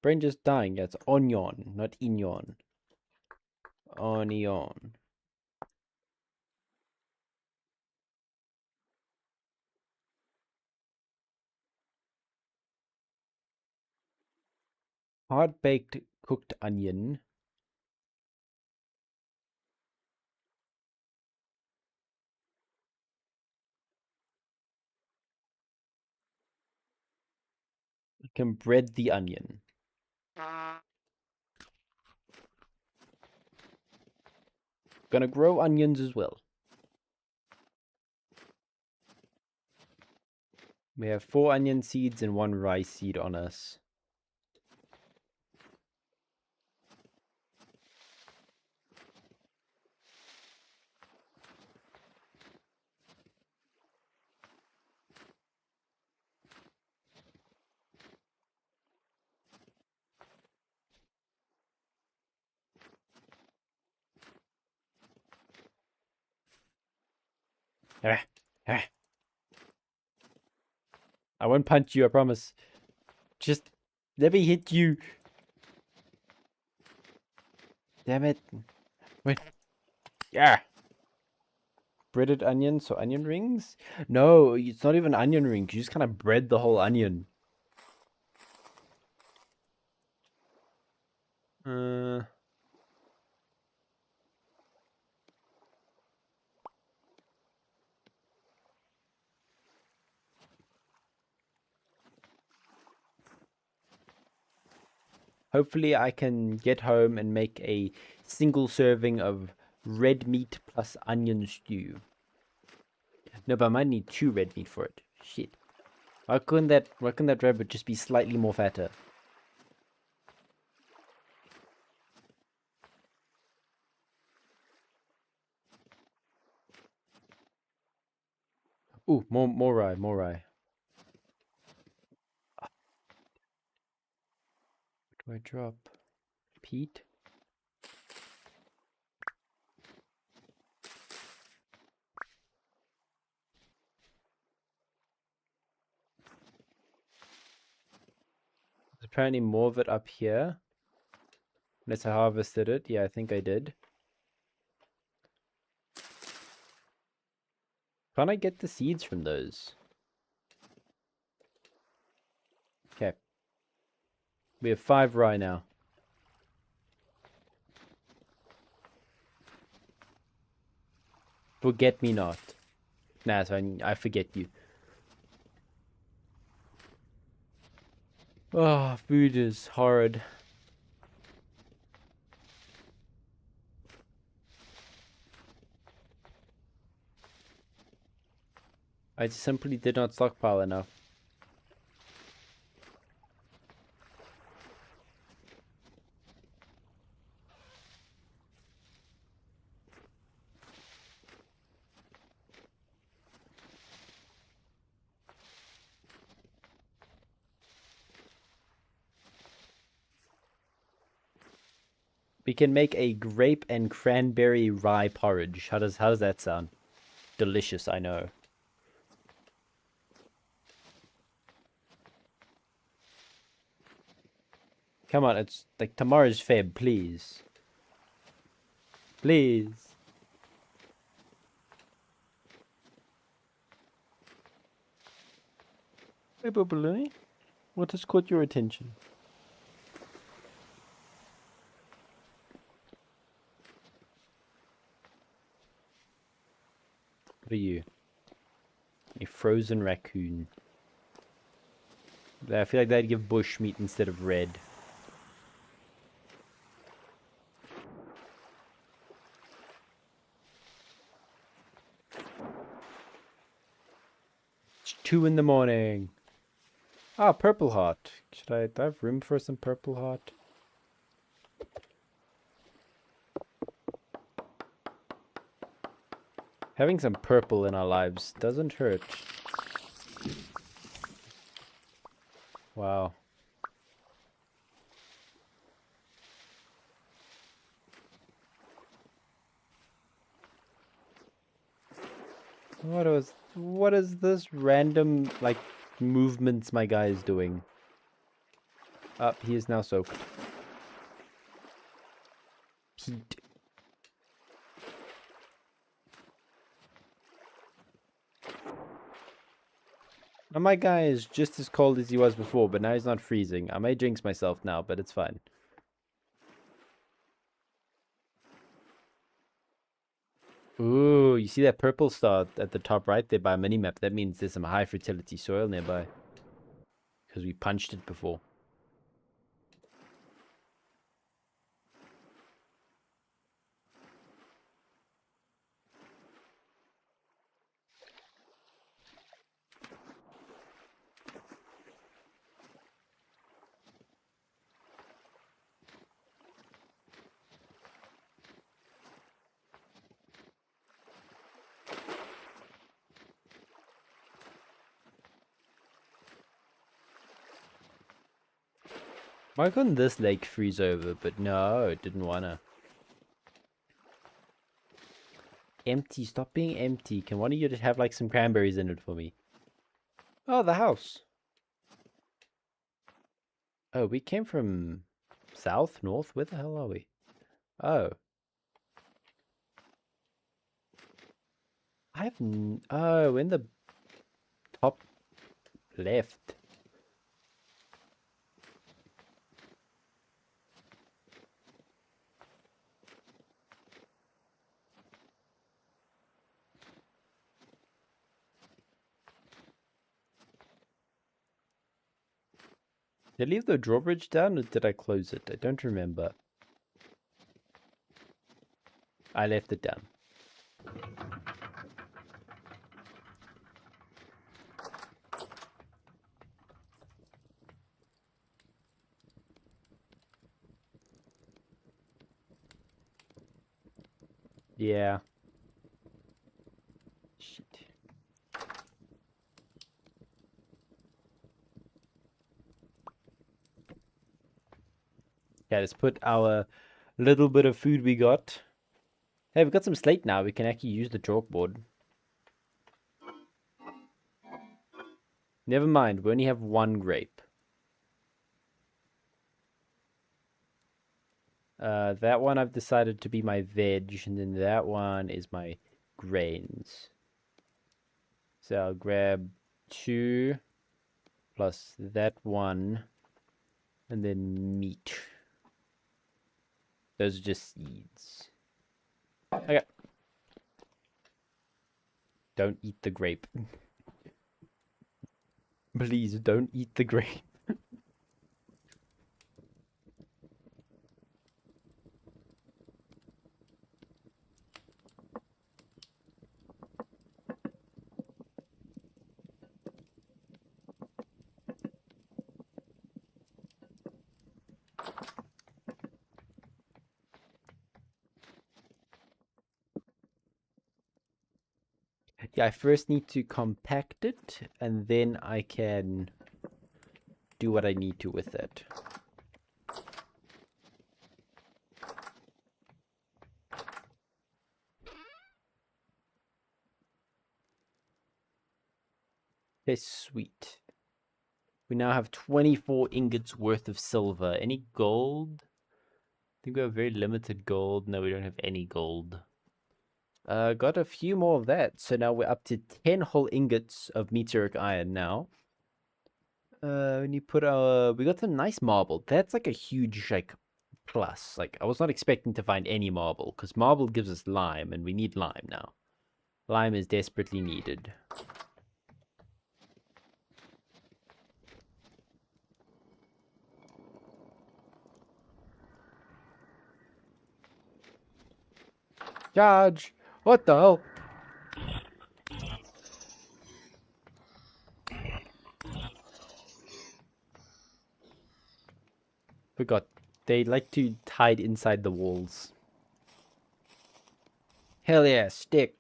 Brain just dying. That's onion, not inion. Onion. Hard baked cooked onion. Can bread the onion. Gonna grow onions as well. We have 4 onion seeds and 1 rice seed on us. I won't punch you, I promise. Just let me hit you. Damn it. Wait. Yeah. Breaded onion, so onion rings? No, it's not even onion rings. You just kind of bread the whole onion. Hopefully I can get home and make a single serving of red meat plus onion stew. No, but I might need 2 red meat for it. Shit. Why couldn't that rabbit just be slightly more fatter? Ooh, more rye, more rye. What do I drop? Peat? There's apparently more of it up here. Unless I harvested it. Yeah, I think I did. Can't I get the seeds from those? Okay. We have 5 rye now. Forget me not. Nah, so I forget you. Oh, food is horrid. I simply did not stockpile enough. We can make a grape and cranberry rye porridge. How does that sound? Delicious, I know. Come on, it's like tomorrow's Feb, please. Please. Hey, Bubbaloo. What has caught your attention? What are you? A frozen raccoon. I feel like they'd give bush meat instead of red. It's 2 in the morning. Ah, purple heart. Do I have room for some purple heart? Having some purple in our lives doesn't hurt. Wow. What is this random, like, movements my guy is doing? Up, he is now soaked. Heat. Now my guy is just as cold as he was before, but now he's not freezing. I may jinx myself now, but it's fine. Ooh, you see that purple star at the top right there by a minimap? That means there's some high fertility soil nearby. because we punched it before. Why couldn't this lake freeze over? But no, it didn't wanna. Empty. Stop being empty. Can one of you just have like some cranberries in it for me? Oh, the house. Oh, we came from south, north. Where the hell are we? Oh. Oh, in the top left. Did I leave the drawbridge down or did I close it? I don't remember. I left it down. Yeah. Shit. Yeah, let's put our little bit of food we got. Hey, we've got some slate now. We can actually use the chalkboard. Never mind, we only have one grape. That one I've decided to be my veg, and then that one is my grains. So I'll grab 2 plus that one, and then meat. Those are just seeds. Okay. Don't eat the grape. Please don't eat the grape. Yeah, I first need to compact it, and then I can do what I need to with it. Okay, sweet. We now have 24 ingots worth of silver. Any gold? I think we have very limited gold. No, we don't have any gold. Got a few more of that. So now we're up to 10 whole ingots of meteoric iron now. When you put we got some nice marble. That's like a huge, like, plus. Like, I was not expecting to find any marble, because marble gives us lime, and we need lime now. Lime is desperately needed. Charge! What the hell? Forgot. They like to hide inside the walls. Hell yeah, stick.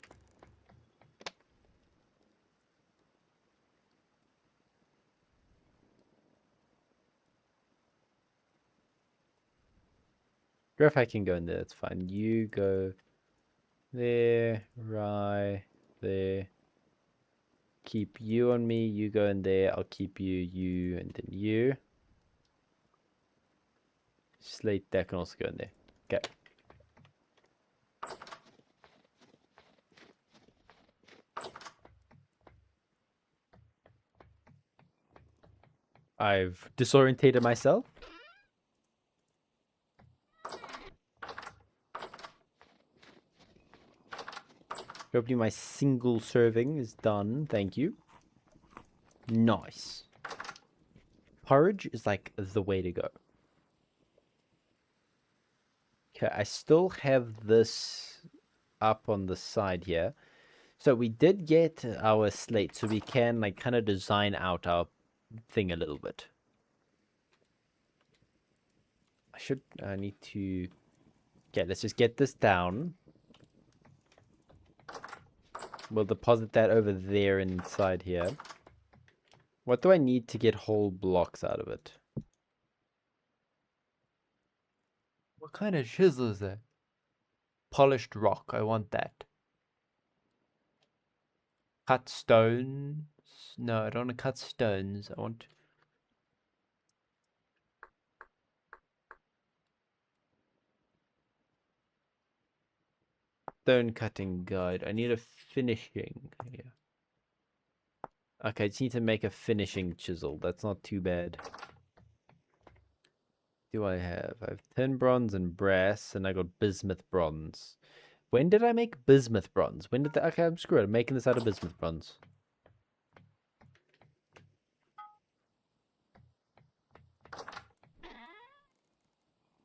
Griff, I can go in there, that's fine. You go there, right there. Keep you on me, you go in there, I'll keep you, you, and then you. Slate, that can also go in there. Okay. I've disorientated myself. Hopefully my single serving is done. Thank you. Nice. porridge is like the way to go. Okay, I still have this up on the side here. So we did get our slate, so we can like kind of design out our thing a little bit. I need to... Okay, let's just get this down. We'll deposit that over there inside here. What do I need to get whole blocks out of it? What kind of chisel is that? Polished rock, I want that. Cut stones? No, I don't want to cut stones. I want... Stone cutting guide. I need a finishing. Yeah. Okay, I just need to make a finishing chisel. That's not too bad. Do I have? I have tin bronze and brass, and I got bismuth bronze. When did I make bismuth bronze? When did that? Okay, I'm screwed. I'm making this out of bismuth bronze.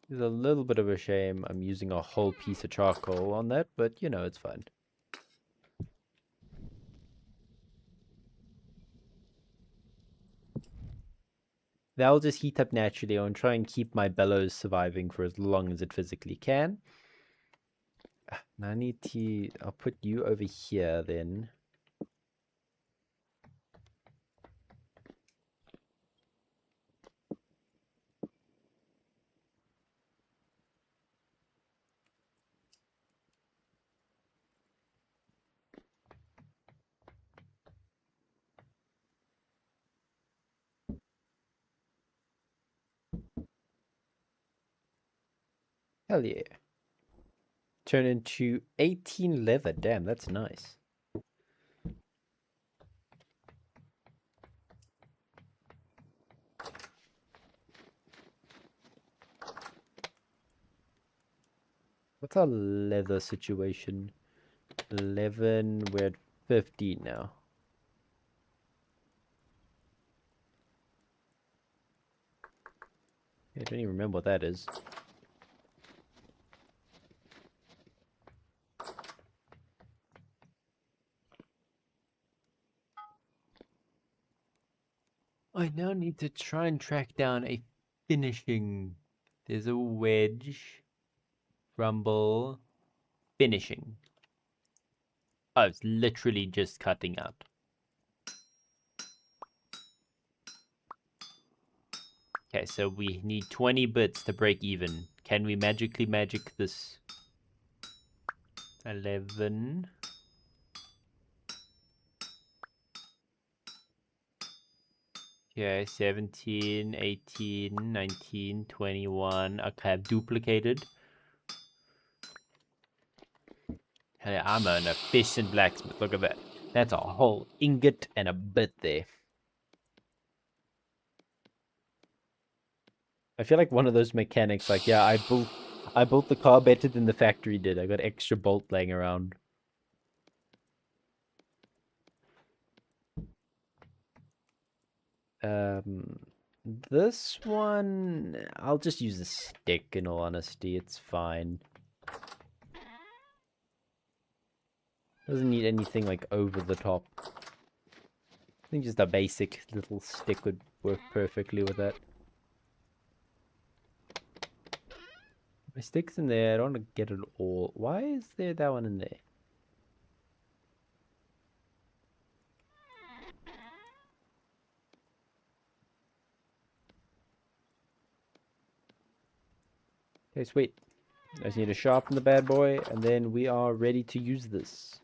It's a little bit of a shame I'm using a whole piece of charcoal on that, but you know, it's fine. That'll just heat up naturally. I'll try and keep my bellows surviving for as long as it physically can. Now I need to... I'll put you over here then. Hell yeah. Turn into 18 leather. Damn, that's nice. What's our leather situation? 11, we're at 15 now. I don't even remember what that is. I now need to try and track down a finishing. There's a wedge. Rumble. Finishing. Oh, it's literally just cutting out. Okay, so we need 20 bits to break even. Can we magically magic this? 11. Okay, 17, 18, 19, 21. Okay, I've duplicated. Hey, I'm an efficient blacksmith. Look at that. That's a whole ingot and a bit there. I feel like one of those mechanics, like, yeah, I built the car better than the factory did. I got extra bolt laying around. This one, I'll just use a stick, in all honesty. It's fine. Doesn't need anything, like, over the top. I think just a basic little stick would work perfectly with that. My stick's in there. I don't want to get it all. Why is there that one in there? Okay, sweet. I just need to sharpen the bad boy, and then we are ready to use this.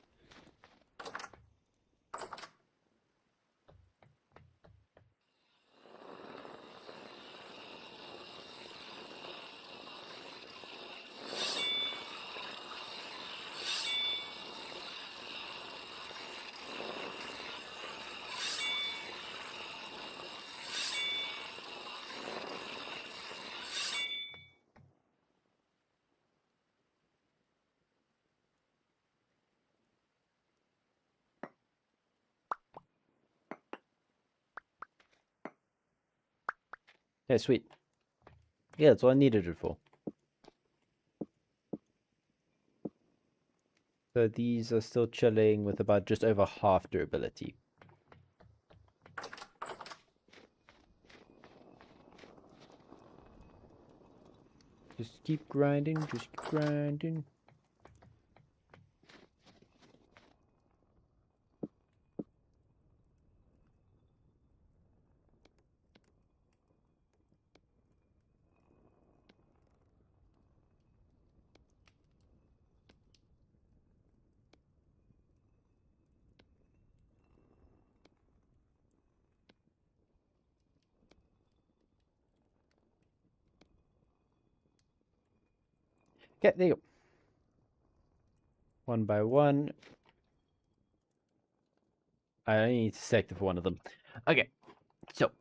Yeah, sweet. Yeah, that's all I needed it for. So these are still chilling with about just over half durability. Just keep grinding, just keep grinding. Okay, there you go. One by one. I only need to select it for one of them. Okay, so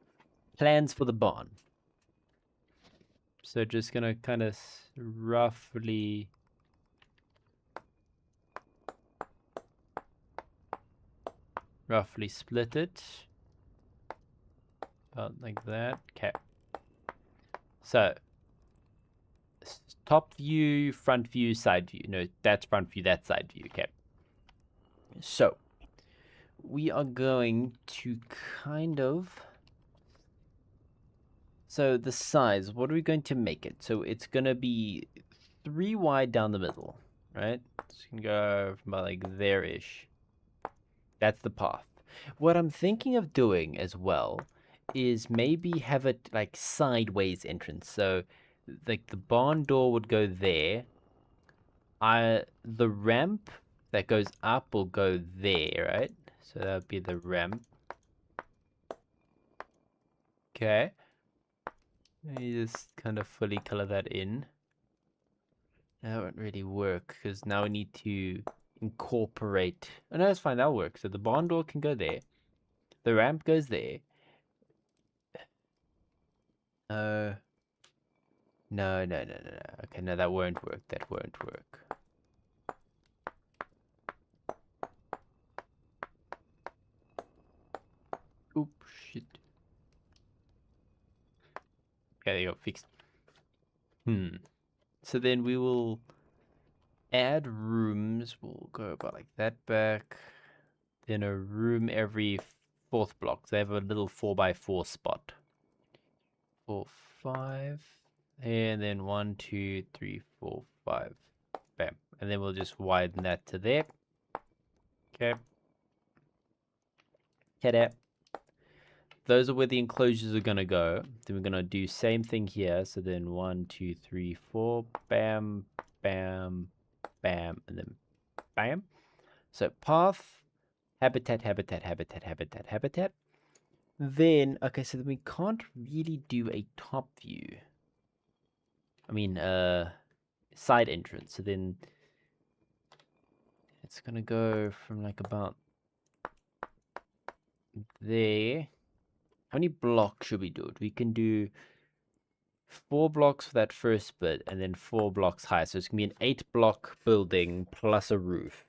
plans for the barn. So just gonna kind of roughly split it. About like that. Okay. So top view, front view, side view. No, that's front view, that's side view. Okay. So we are going to kind of... So the size, what are we going to make it? So it's going to be 3 wide down the middle, right? So you can go from about like there-ish. That's the path. What I'm thinking of doing as well is maybe have it like sideways entrance. So like the barn door would go there. The ramp that goes up will go there, right? So that would be the ramp. Okay. Let me just kind of fully color that in. That won't really work because now we need to incorporate. Oh, no, that's fine. That'll work. So the barn door can go there. The ramp goes there. No. No, no, no, no, no. Okay, no, that won't work. That won't work. Oop, shit. Okay, there you go. Fixed. So then we will add rooms. We'll go about like that back. Then a room every 4th block. So they have a little 4x4 spot. 4, 5. And then 1, 2, 3, 4, 5. Bam. And then we'll just widen that to there. Okay. Okay. Those are where the enclosures are going to go. Then we're going to do same thing here. So then 1, 2, 3, 4. Bam, bam, bam, and then bam. So path, habitat, habitat, habitat, habitat, habitat. Then, okay, so then we can't really do a top view. I mean, side entrance. So then it's going to go from like about there. How many blocks should we do it? We can do 4 blocks for that first bit and then 4 blocks high. So it's going to be an 8-block building plus a roof.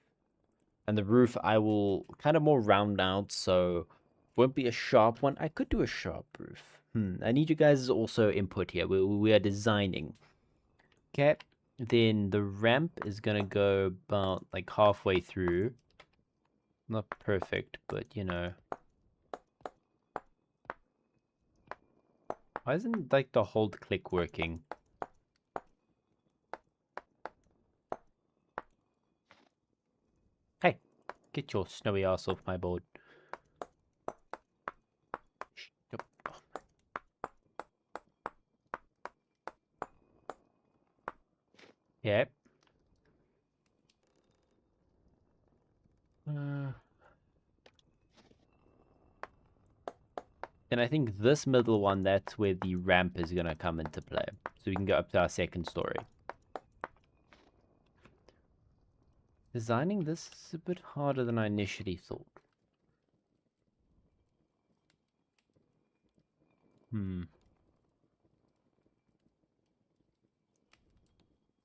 And the roof I will kind of more round out, so won't be a sharp one. I could do a sharp roof. I need you guys' also input here. We are designing. Okay. Then the ramp is going to go about like halfway through. Not perfect, but you know. Why isn't like the hold click working? Hey, get your snowy ass off my board. Yep. And I think this middle one, that's where the ramp is going to come into play. So we can go up to our 2nd story. Designing this is a bit harder than I initially thought.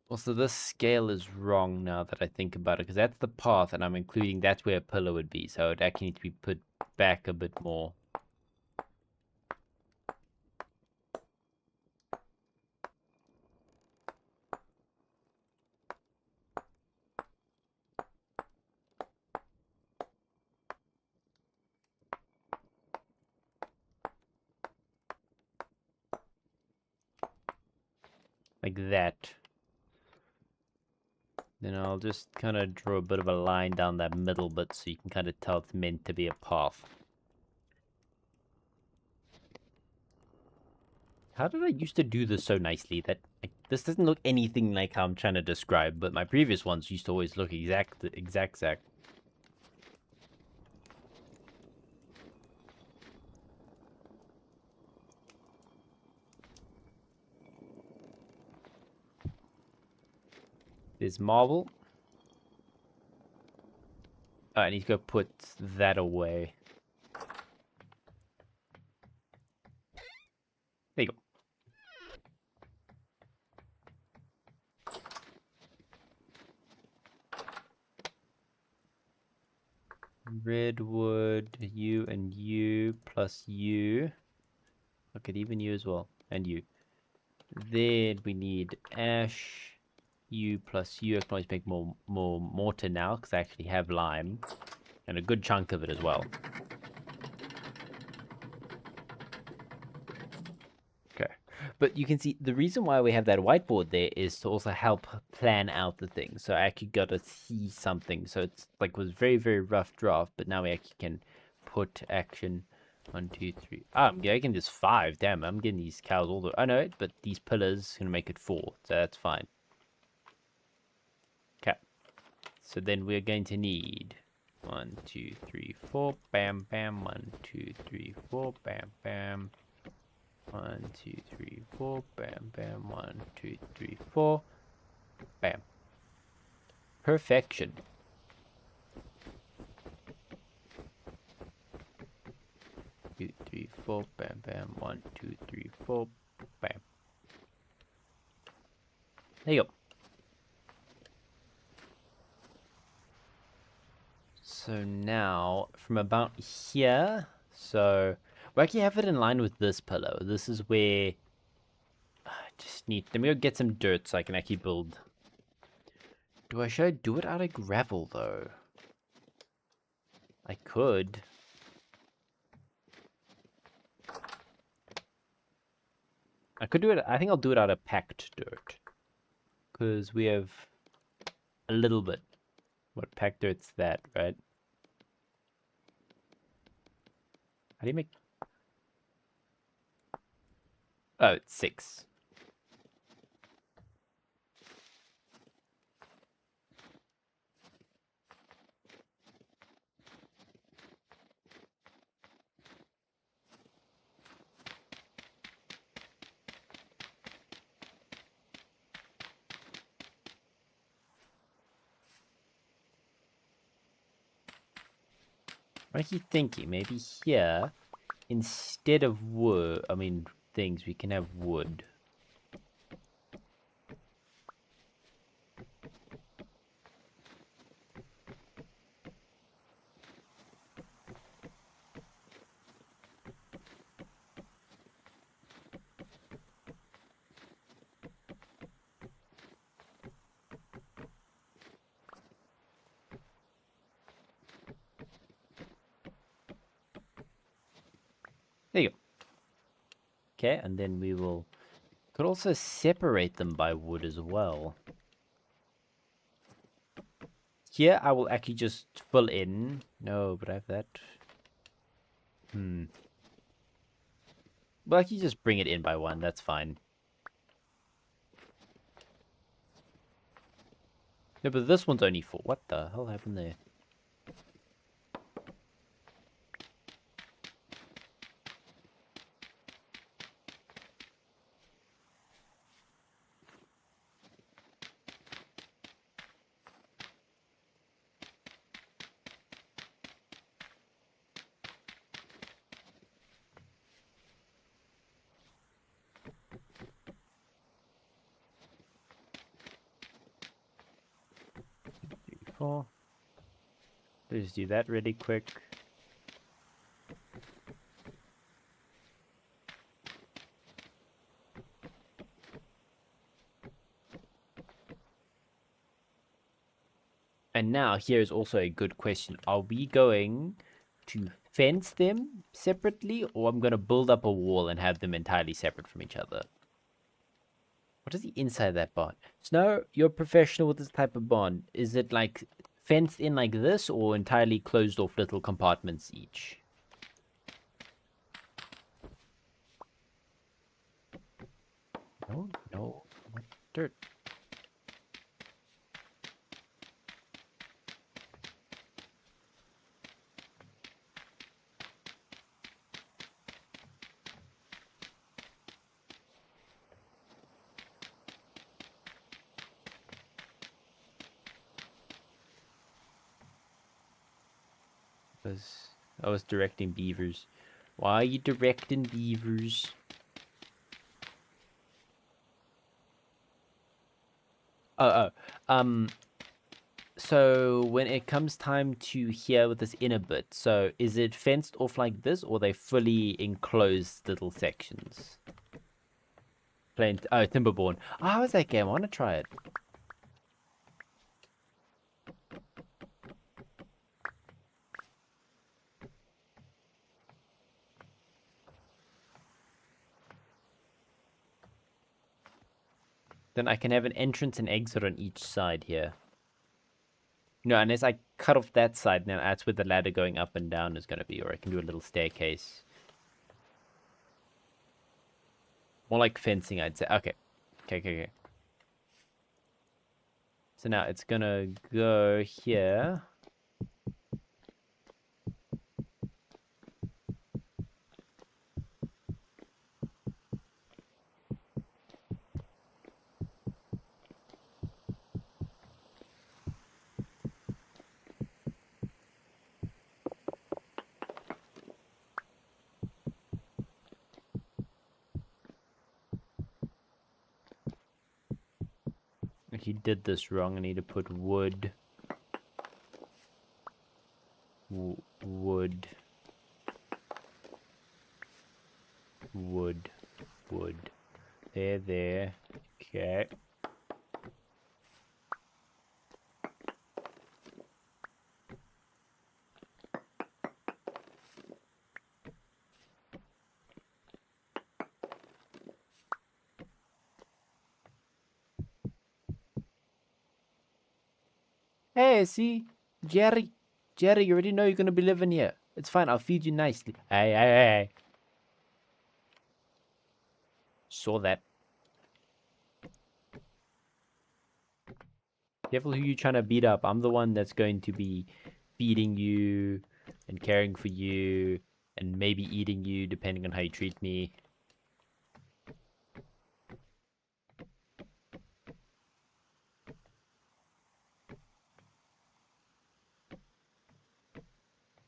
Also, this scale is wrong now that I think about it, because that's the path, and I'm including that's where a pillar would be, so it actually needs to be put back a bit more. Like that. Then I'll just kind of draw a bit of a line down that middle bit so you can kind of tell it's meant to be a path. How did I used to do this so nicely that like, this doesn't look anything like how I'm trying to describe, but my previous ones used to always look exact. There's marble. Oh, I need to go put that away. There you go. Redwood, you and you, plus you. Look at even you as well, and you. Then we need ash, you plus you. I can always make more mortar now, because I actually have lime. And a good chunk of it as well. Okay. But you can see the reason why we have that whiteboard there is to also help plan out the thing. So I actually got to see something. So it's like was very, very rough draft, but now we actually can put action 1, 2, 3. Ah, I'm getting this 5. Damn, I'm getting these cows all the. I know it, but these pillars gonna make it 4, so that's fine. Okay. So then we're going to need 1, 2, 3, 4. Bam, bam. 1, 2, 3, 4. Bam, bam. 1, 2, 3, 4. Bam, bam. 1, 2, 3, 4. Bam. Perfection. Two, 3, 4. Bam, bam. 1, 2, 3, 4. Bam. There you go. So now, from about here, so we actually have it in line with this pillow. This is where I just need. Let me go get some dirt so I can actually build. Should I do it out of gravel though? I could. I could do it. I think I'll do it out of packed dirt, because we have a little bit. What packed dirt's that, right? How do you make? Oh, it's 6. I keep thinking maybe here, instead of wood, things, we can have wood. There you go. Okay, and then we could also separate them by wood as well. Here, I will actually just fill in. No, but I have that. Well, I can just bring it in by 1. That's fine. No, but this one's only 4. What the hell happened there? Let's just do that really quick. And now here's also a good question. Are we going to fence them separately, or I'm going to build up a wall and have them entirely separate from each other? What is the inside of that barn? Snow, you're a professional with this type of barn. Is it like fenced in like this or entirely closed off little compartments each? No, no, what dirt? I was directing beavers. Why are you directing beavers? Oh, so when it comes time to hear with this inner bit, so is it fenced off like this, or they fully enclosed little sections? Plain, oh, Timberborn. Oh, how is that game? I want to try it. Then I can have an entrance and exit on each side here. No, unless I cut off that side, now that's where the ladder going up and down is going to be, or I can do a little staircase. More like fencing, I'd say. Okay. Okay. So now it's going to go here. He did this wrong. I need to put wood. Wood. There. Okay. Hey, see? Jerry, you already know you're gonna be living here. It's fine, I'll feed you nicely. Hey. Saw that. Careful who you're trying to beat up. I'm the one that's going to be feeding you and caring for you and maybe eating you depending on how you treat me.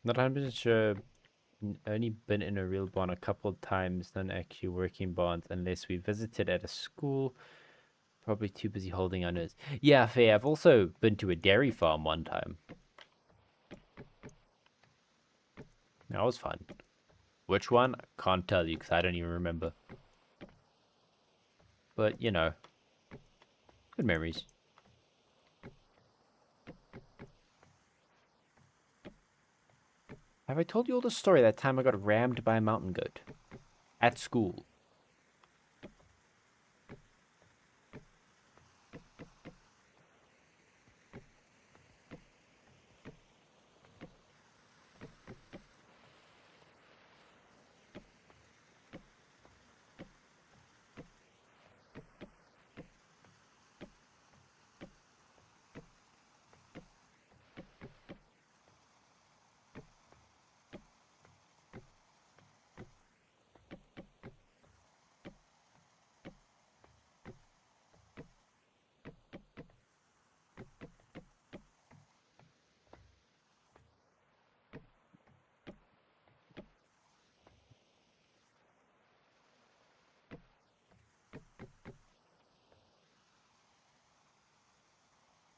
Not 100% sure. Only been in a real barn a couple of times, none actually working barns unless we visited at a school. Probably too busy holding our nose. Yeah, fair. I've also been to a dairy farm one time. That was fun. Which one? Can't tell you because I don't even remember. But, you know, good memories. Have I told you all the story that time I got rammed by a mountain goat? At school.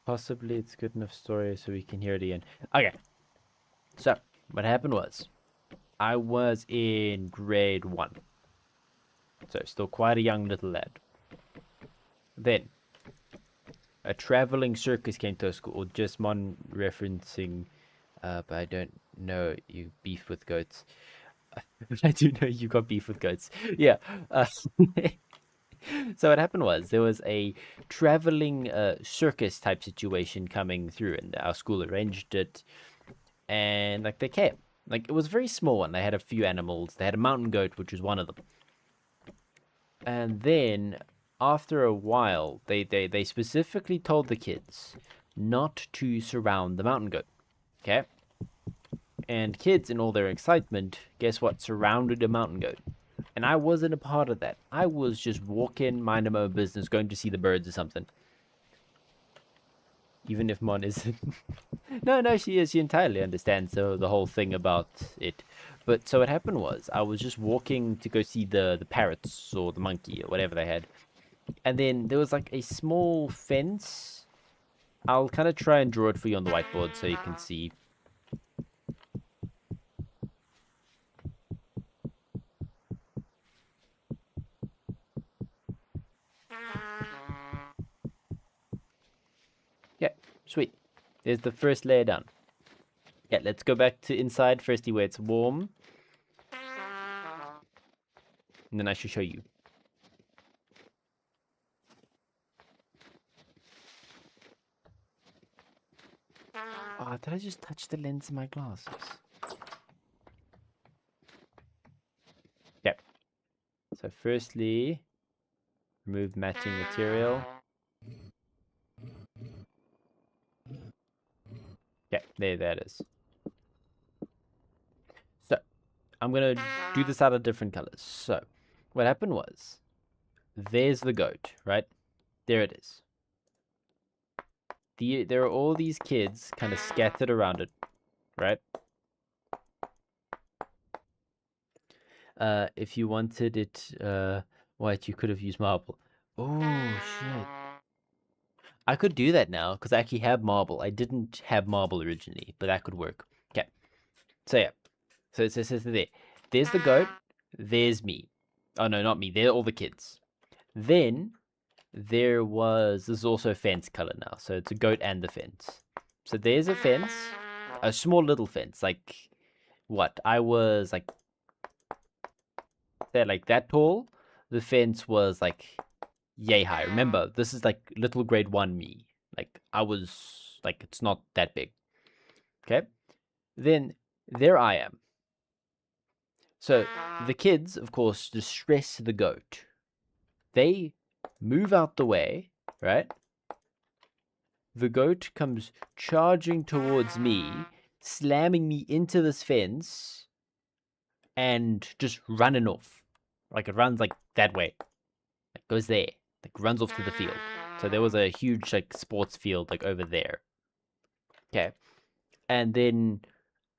Possibly it's a good enough story so we can hear it again. Okay. So, what happened was, I was in grade 1. So, still quite a young little lad. Then, a traveling circus came to our school, just mon referencing, but I don't know you beef with goats. I do know you got beef with goats. Yeah. So what happened was there was a traveling circus type situation coming through, and our school arranged it. And like they came, like it was a very small one. They had a few animals. They had a mountain goat, which was one of them. And then after a while, they specifically told the kids not to surround the mountain goat. Okay. And kids, in all their excitement, guess what? Surrounded a mountain goat. And I wasn't a part of that. I was just walking, minding my own business, going to see the birds or something. Even if Mon isn't. No, she is. She entirely understands the whole thing about it. But so what happened was, I was just walking to go see the parrots or the monkey or whatever they had. And then there was like a small fence. I'll kind of try and draw it for you on the whiteboard so you can see. Yeah, sweet. There's the first layer done. Yeah, let's go back to inside firstly where it's warm. And then I should show you. Oh, did I just touch the lens of my glasses? Yeah. So firstly, remove matching material. Yeah, there that is. So, I'm going to do this out of different colors. So, what happened was, there's the goat, right? There it is. There are all these kids kind of scattered around it, right? If you wanted it white, you could have used marble. Oh, shit. I could do that now, because I actually have marble. I didn't have marble originally, but that could work. Okay. So, yeah. So it says there. There's the goat. There's me. Oh, no, not me. They're all the kids. Then, this is also a fence color now. So it's a goat and the fence. So there's a fence. A small little fence. Like, what? I was, like that tall. The fence was, like, yay high. Remember, this is, like, little grade 1 me. Like, I was, like, it's not that big. Okay? Then, there I am. So, the kids, of course, distress the goat. They move out the way, right? The goat comes charging towards me, slamming me into this fence, and just running off. Like, it runs, like, that way. Like, goes there. Like, runs off to the field. So there was a huge, like, sports field, like, over there. Okay. And then,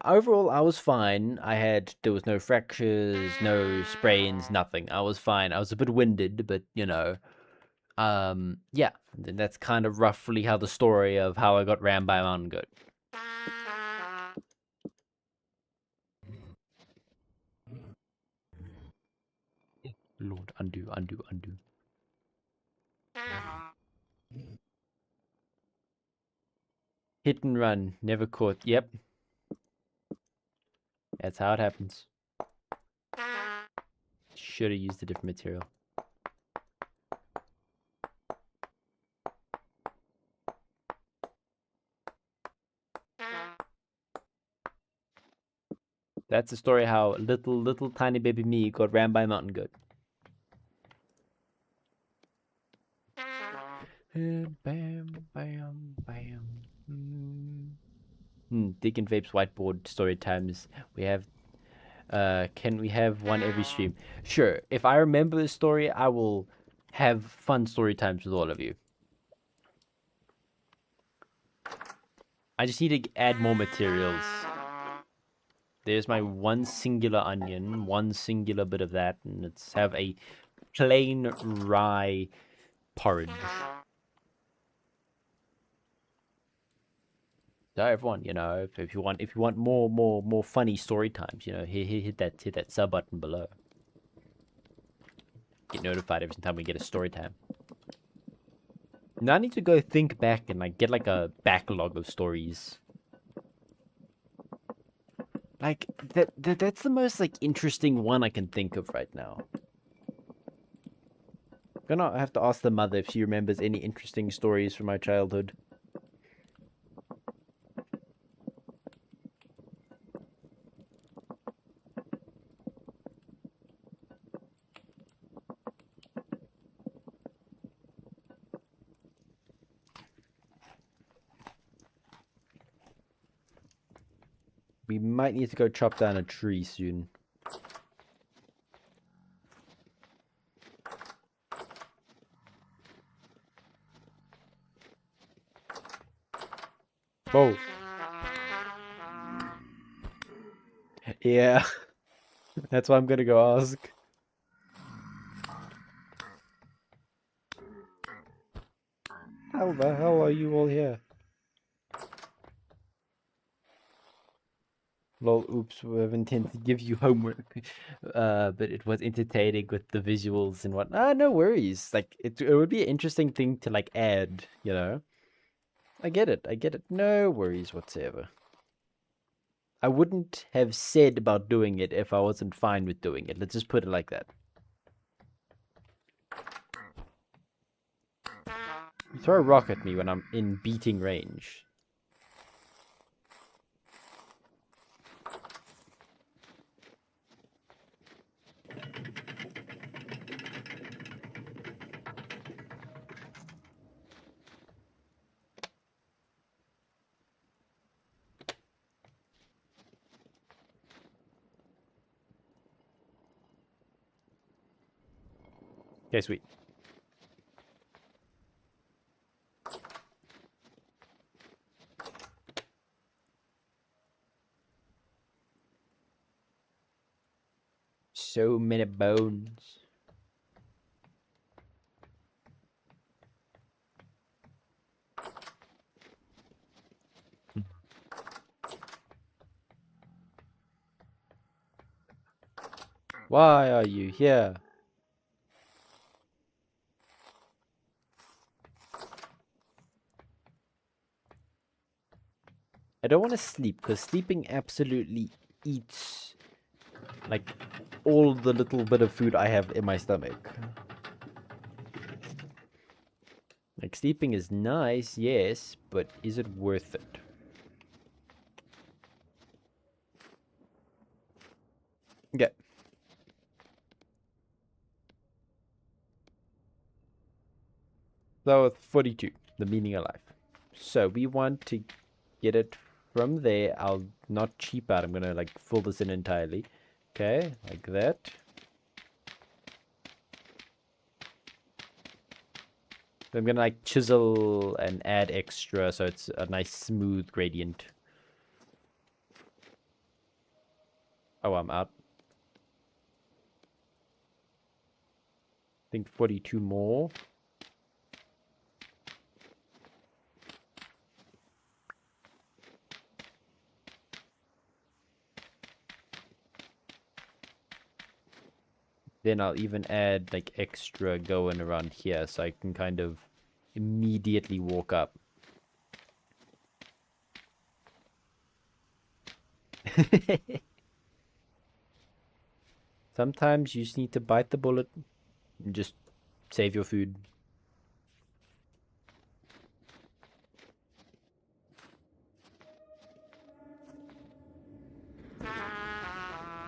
overall, I was fine. There was no fractures, no sprains, nothing. I was fine. I was a bit winded, but, you know. Yeah. And that's kind of roughly how the story of how I got rammed by a mountain goat. Lord, undo. Hit and run, never caught. Yep. That's how it happens. Should have used a different material. That's the story how little tiny baby me got rammed by a mountain goat. Bam, bam, bam. Dick and Vape's whiteboard story times. We have can we have one every stream? Sure. If I remember the story, I will have fun story times with all of you. I just need to add more materials. There's my one singular onion, one singular bit of that, and let's have a plain rye porridge. So everyone, you know, if you want more funny story times, you know, hit that sub button below. Get notified every time we get a story time. Now I need to go think back and like get like a backlog of stories. Like that's the most like interesting one I can think of right now. Gonna have to ask the mother if she remembers any interesting stories from my childhood. We might need to go chop down a tree soon. Whoa. Yeah. That's why I'm gonna go ask. How the hell are you all here? Lol, oops, we have intended to give you homework. But it was entertaining with the visuals and what. Ah, no worries. Like, it would be an interesting thing to, like, add, you know? I get it. No worries whatsoever. I wouldn't have said about doing it if I wasn't fine with doing it. Let's just put it like that. You throw a rock at me when I'm in beating range. Okay, sweet. So many bones. Why are you here? I don't want to sleep because sleeping absolutely eats like all the little bit of food I have in my stomach. Like sleeping is nice, yes, but is it worth it? Okay. So 42, the meaning of life. So we want to get it from there. I'll not cheap out. I'm gonna like fill this in entirely. Okay, like that. I'm gonna like chisel and add extra so it's a nice smooth gradient. Oh, I'm out. I think 42 more. Then I'll even add like extra going around here so I can kind of immediately walk up. Sometimes you just need to bite the bullet and just save your food.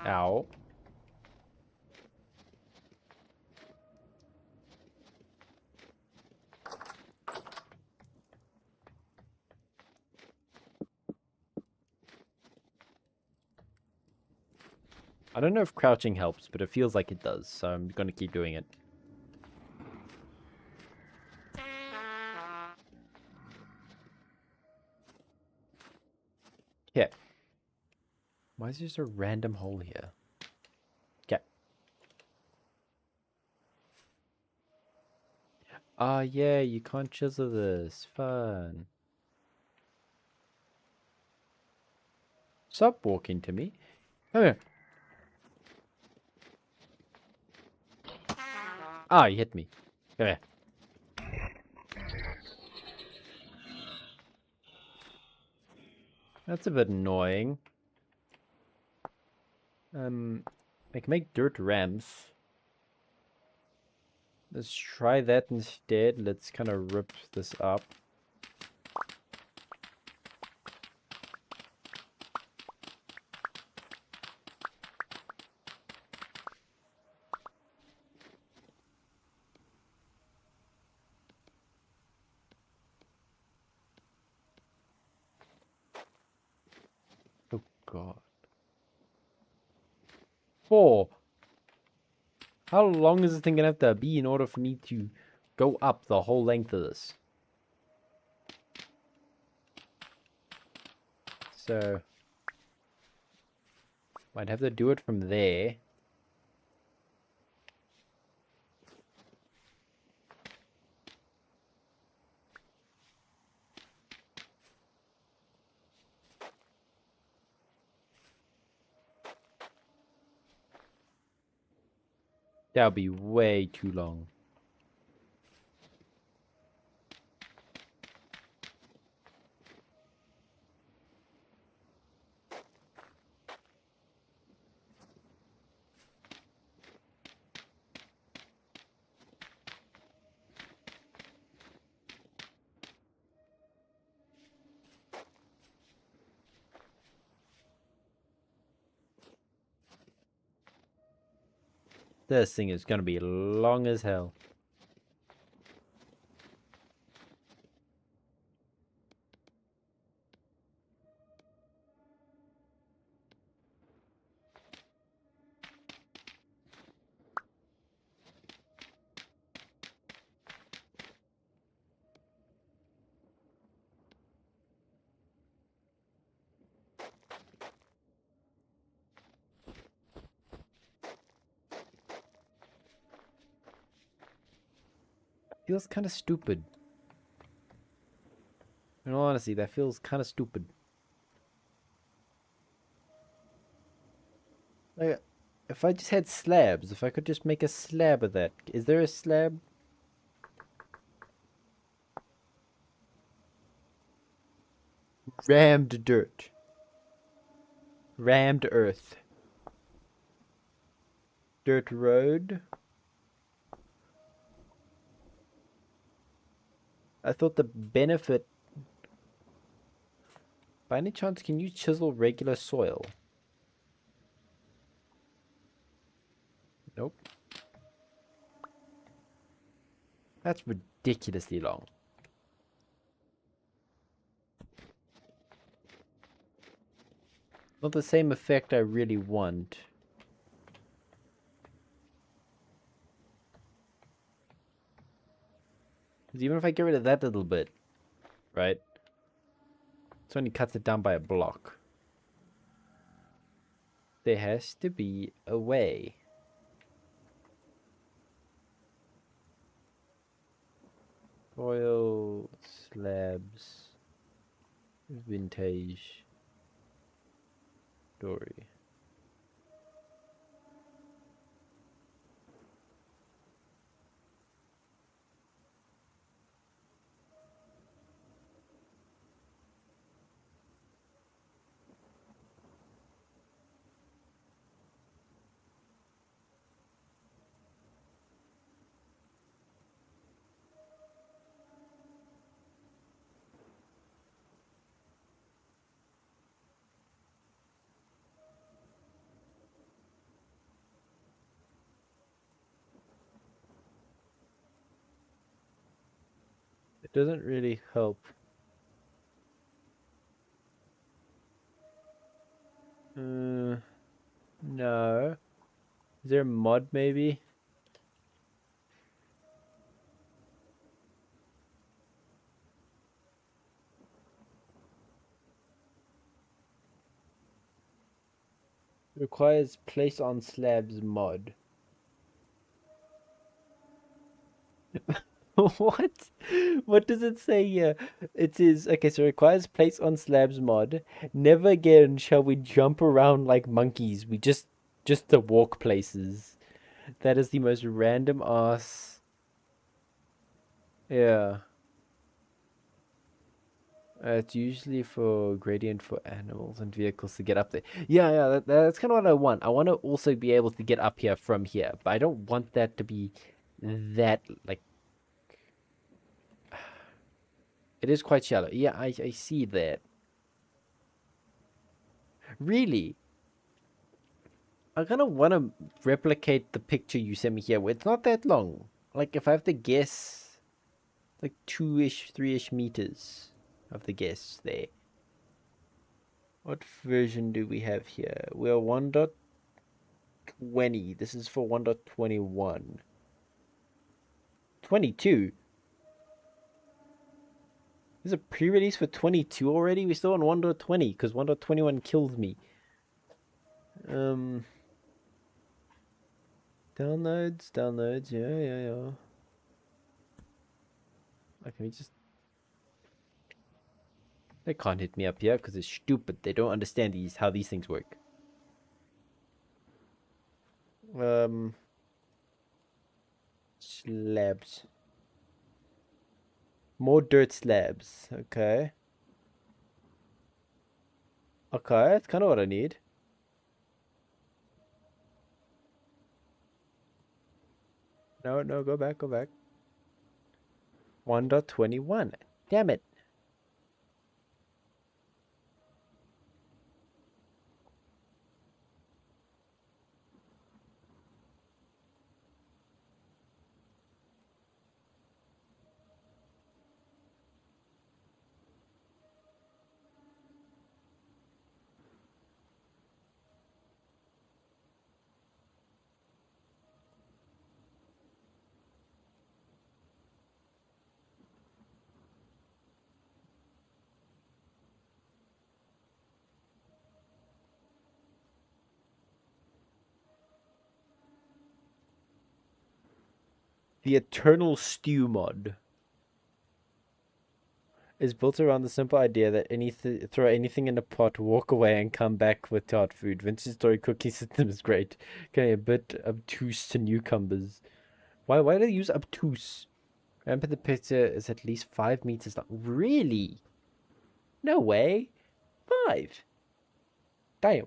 Ow. I don't know if crouching helps, but it feels like it does, so I'm gonna keep doing it. Yeah. Why is there just a random hole here? Okay. Ah, yeah, you can't chisel this. Fun. Stop walking to me. Come here. Ah, you hit me. Come here. That's a bit annoying. I can make dirt ramps. Let's try that instead. Let's kind of rip this up. Oh god. 4. How long is this thing gonna have to be in order for me to go up the whole length of this? So, might have to do it from there. That'll be way too long. This thing is gonna be long as hell. Feels kind of stupid. In all honesty, that feels kind of stupid. Like, if I just had slabs, if I could just make a slab of that. Is there a slab? Rammed dirt. Rammed earth. Dirt road. I thought the benefit... By any chance, can you chisel regular soil? Nope. That's ridiculously long. Not the same effect I really want. Because even if I get rid of that little bit, right? It only cuts it down by a block. There has to be a way. Oil slabs. Vintage story. It doesn't really help. No. Is there a mod maybe? Requires place on slabs mod. What? What does it say here? It says, okay, so requires place on slabs mod. Never again shall we jump around like monkeys. We just to walk places. That is the most random ass. Yeah. It's usually for gradient for animals and vehicles to get up there. Yeah, that's kind of what I want. I want to also be able to get up here from here, but I don't want that to be that, like, it is quite shallow. Yeah, I see that. Really? I kind of want to replicate the picture you sent me here, where it's not that long. Like, if I have to guess, like 2-ish, 3-ish meters of the guess there. What version do we have here? We're 1.20. This is for 1.21. 22? There's a pre-release for 22 already? We're still on 1.20 because 1.21 killed me. Downloads, yeah. Okay, we just... They can't hit me up here because it's stupid. They don't understand how these things work. Slabs. More dirt slabs. Okay. Okay, that's kind of what I need. No, go back. 1.21. Damn it. The Eternal Stew mod is built around the simple idea that throw anything in a pot, walk away, and come back with tart food. Vintage Story cooking system is great. Okay, a bit obtuse to newcomers. Why do they use obtuse? Remember the picture is at least 5 meters long. Really? No way. 5. Damn.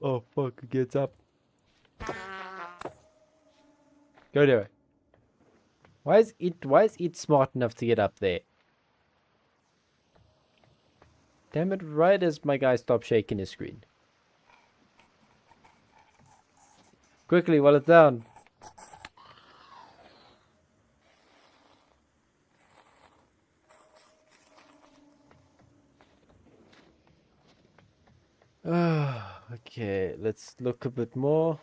Oh fuck, it gets up. Go do it. Why is it smart enough to get up there? Damn it, right as my guy stopped shaking his screen. Quickly, while it's down. Okay, let's look a bit more.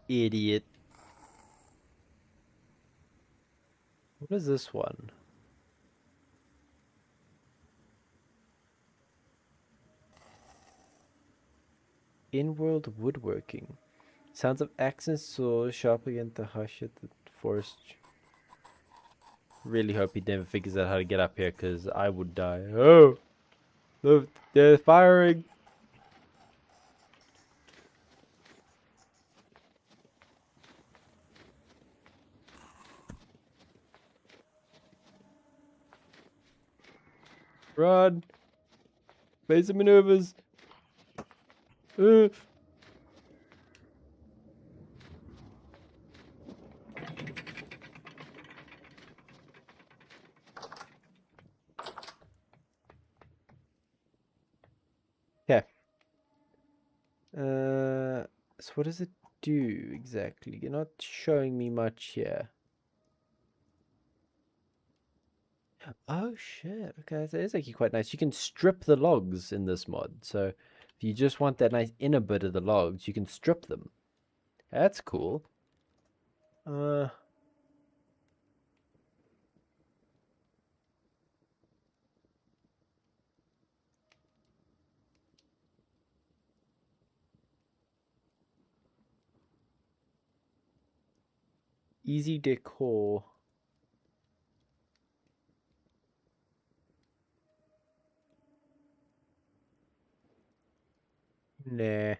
Idiot. What is this one? In-world woodworking. Sounds of axe and saw sharp against the hush at the forest. Really hope he never figures out how to get up here, because I would die. Oh! Look, they're firing! Run! Basic maneuvers! Uh. Okay. So what does it do exactly? You're not showing me much here. Oh shit. Okay, so it's actually quite nice. You can strip the logs in this mod. So if you just want that nice inner bit of the logs, you can strip them. That's cool. Uh, easy decor. Nah.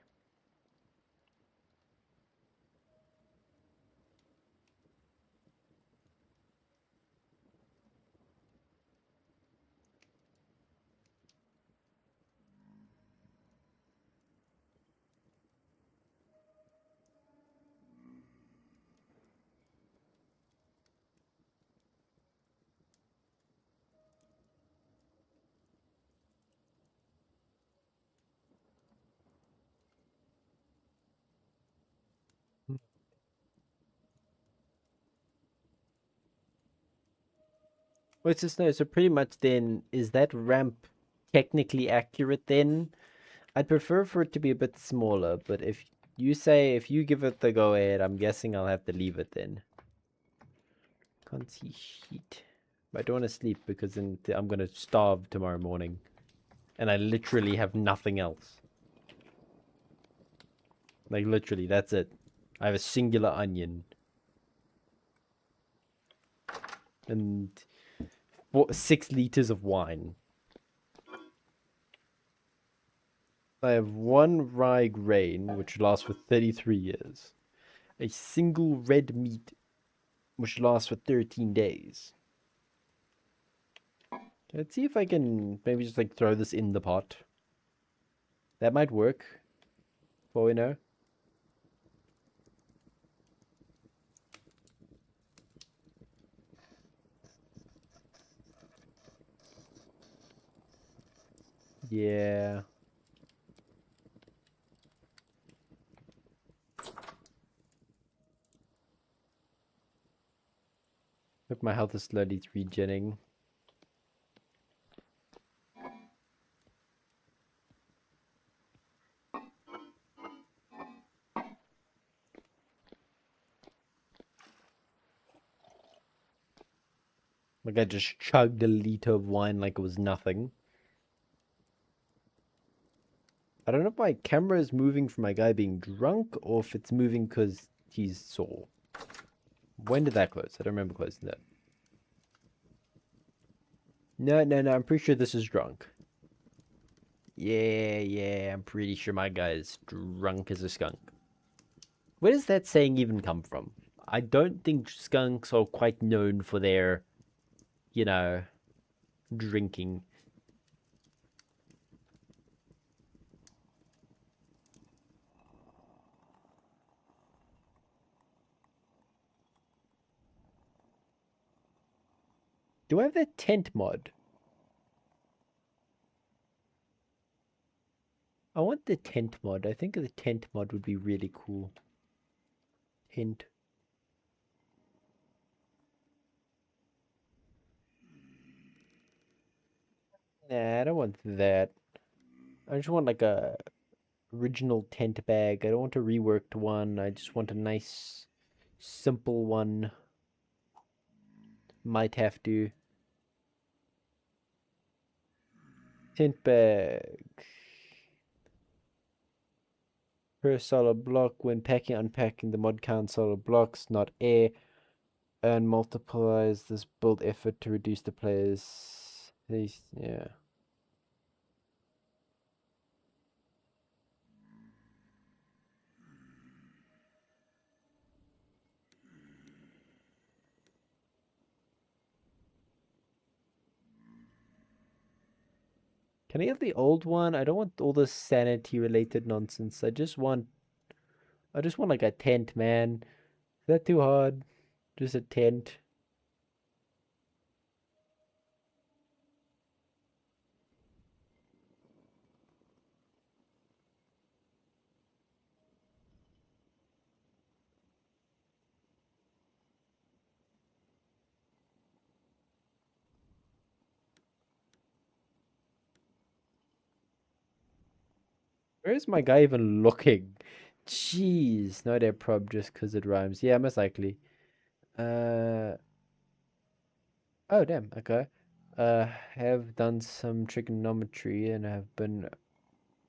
What's this no? So pretty much then, is that ramp technically accurate then? I'd prefer for it to be a bit smaller, but if you give it the go ahead, I'm guessing I'll have to leave it then. Can't see shit. I don't want to sleep because then I'm gonna starve tomorrow morning. And I literally have nothing else. Like literally, that's it. I have a singular onion. And 6 liters of wine. I have one rye grain, which lasts for 33 years. A single red meat, which lasts for 13 days. Let's see if I can maybe just like throw this in the pot. That might work. For all we know. Yeah. Look, my health is slowly regenerating. Like I just chugged a liter of wine like it was nothing. I don't know if my camera is moving from my guy being drunk or if it's moving because he's sore. When did that close? I don't remember closing that. No, I'm pretty sure this is drunk. Yeah, I'm pretty sure my guy is drunk as a skunk. Where does that saying even come from? I don't think skunks are quite known for their, you know, drinking. Do I have that tent mod? I want the tent mod. I think the tent mod would be really cool. Tent. Nah, I don't want that. I just want like a original tent bag. I don't want a reworked one. I just want a nice, simple one. Might have to. Tent bag. Per solid block when packing, unpacking the mod count solid blocks, not air. And multiplies this build effort to reduce the player's. Yeah. Can I have the old one? I don't want all this sanity related nonsense. I just want like a tent, man. Is that too hard? Just a tent. Where is my guy even looking? Jeez, no dare prob just because it rhymes. Yeah, most likely. Uh, oh damn, okay. Have done some trigonometry and have been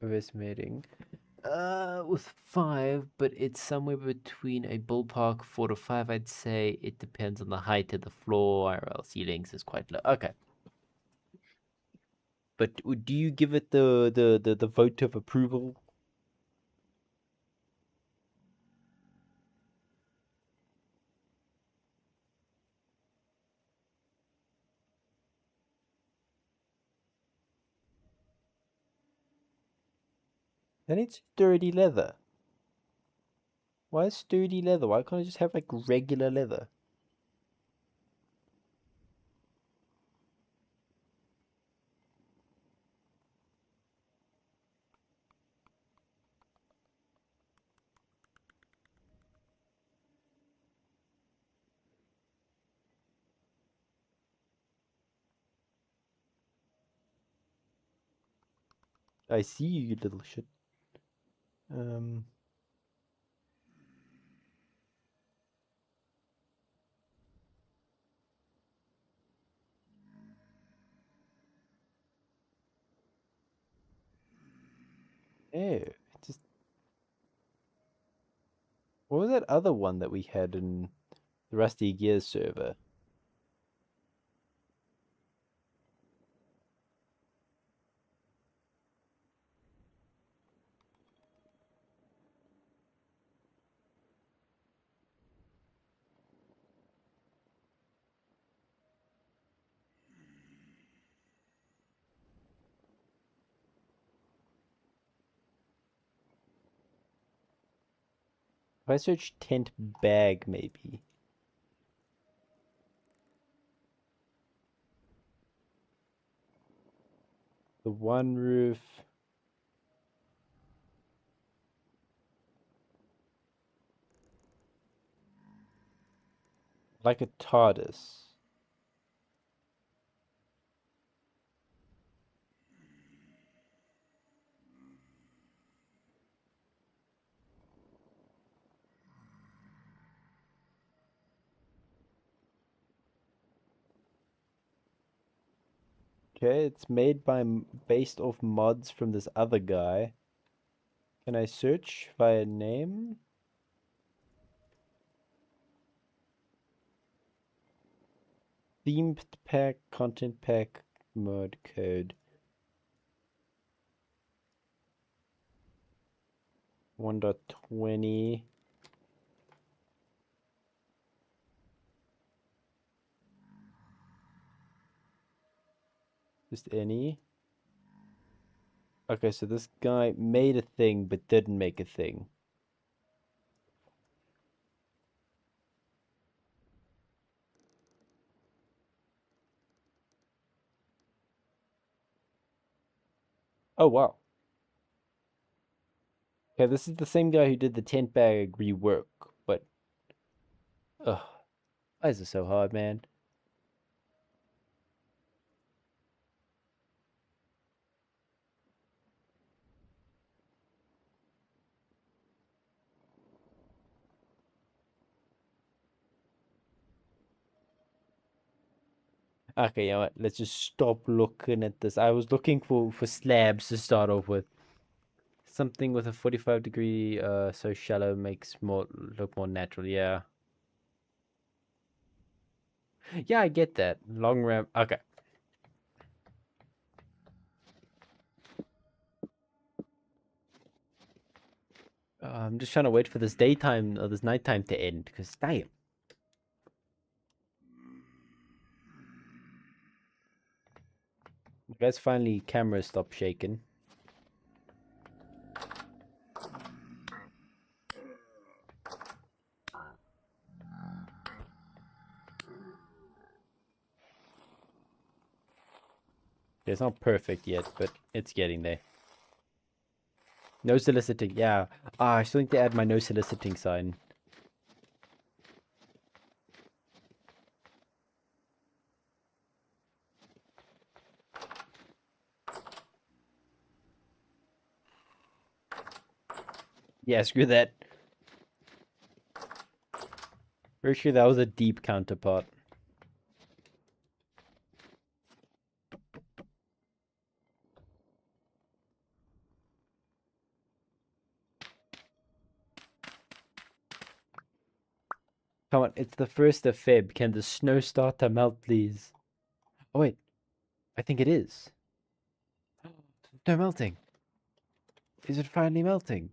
overestimating. With 5, but it's somewhere between a ballpark 4 to 5, I'd say. It depends on the height of the floor. IRL ceilings is quite low. Okay. But do you give it the vote of approval? Then it's sturdy leather. Why is sturdy leather? Why can't I just have like regular leather? I see you, you little shit. Um, yeah. Just what was that other one that we had in the Rusty Gears server? If I search tent bag, maybe the one roof. Like a TARDIS. Okay, it's made by based off mods from this other guy. Can I search via name? Themed pack, content pack, mod code 1.20. Just any. Okay, so this guy made a thing but didn't make a thing. Oh wow. Okay, this is the same guy who did the tent bag rework, but ugh, why is it so hard, man? Okay, you know what? Let's just stop looking at this. I was looking for slabs to start off with. Something with a 45 degree so shallow makes more look more natural. Yeah. Yeah, I get that. Long ramp. Okay. I'm just trying to wait for this daytime or this nighttime to end because damn. I guess finally camera stopped shaking. It's not perfect yet, but it's getting there. No soliciting. Yeah. Ah, I still need to add my no soliciting sign. Yeah, screw that. Very sure that was a deep counterpart. Come on, it's the 1st of Feb. Can the snow start to melt, please? Oh, wait. I think it is. Snow melting. Is it finally melting?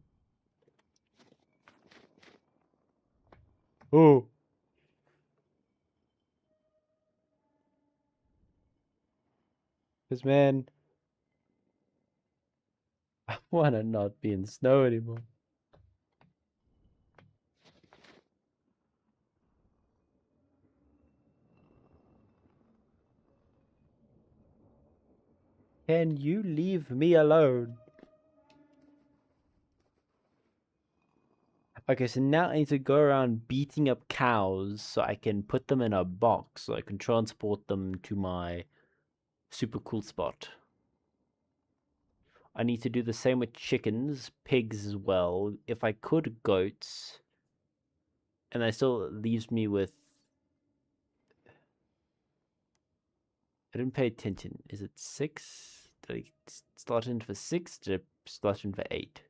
Oh. Because, man, I want to not be in snow anymore. Can you leave me alone? Okay, so now I need to go around beating up cows so I can put them in a box so I can transport them to my super cool spot. I need to do the same with chickens, pigs as well. If I could, goats. And that still leaves me with... I didn't pay attention. Is it 6? Did I start in for 6? Did I start in for 8?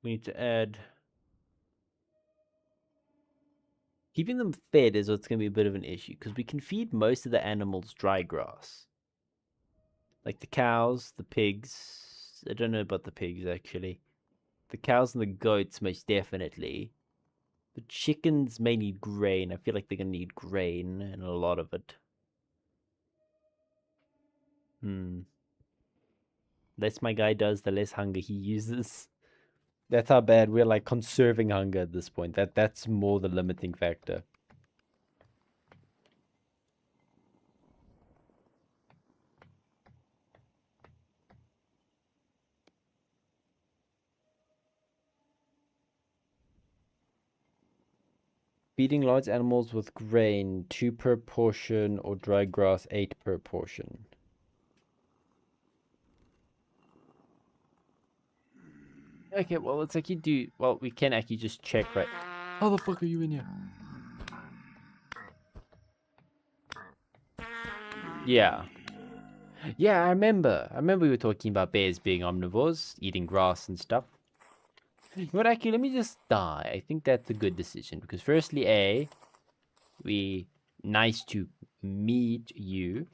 We need to add... Keeping them fed is what's going to be a bit of an issue, because we can feed most of the animals dry grass. Like the cows, the pigs. I don't know about the pigs, actually. The cows and the goats, most definitely. The chickens may need grain. I feel like they're going to need grain, and a lot of it. Less my guy does, the less hunger he uses. That's how bad we're like conserving hunger at this point. That's more the limiting factor. Feeding large animals with grain, 2 per portion, or dry grass, 8 per portion. Okay, well, let's actually do... Well, we can actually just check, right? How the fuck are you in here? Yeah. Yeah, I remember. I remember we were talking about bears being omnivores, eating grass and stuff. But actually, let me just die. I think that's a good decision. Because firstly, nice to meet you.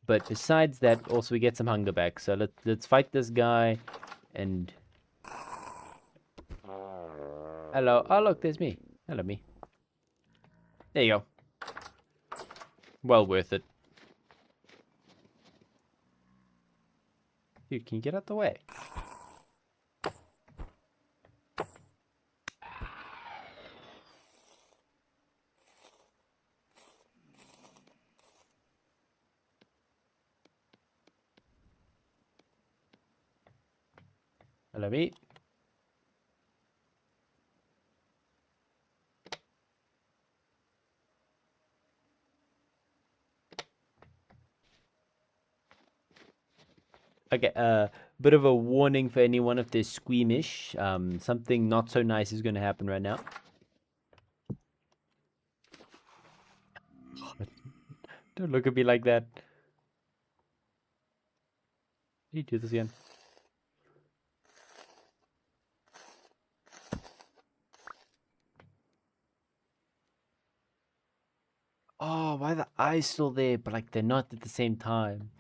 But besides that, also we get some hunger back. So let's fight this guy and... Hello. Oh, look, there's me. Hello, me. There you go. Well worth it. Dude, can you get out the way? Hello, me. Okay, bit of a warning for anyone if they're squeamish. Something not so nice is going to happen right now. Don't look at me like that. You do this again. Oh, why are the eyes still there, but like they're not at the same time?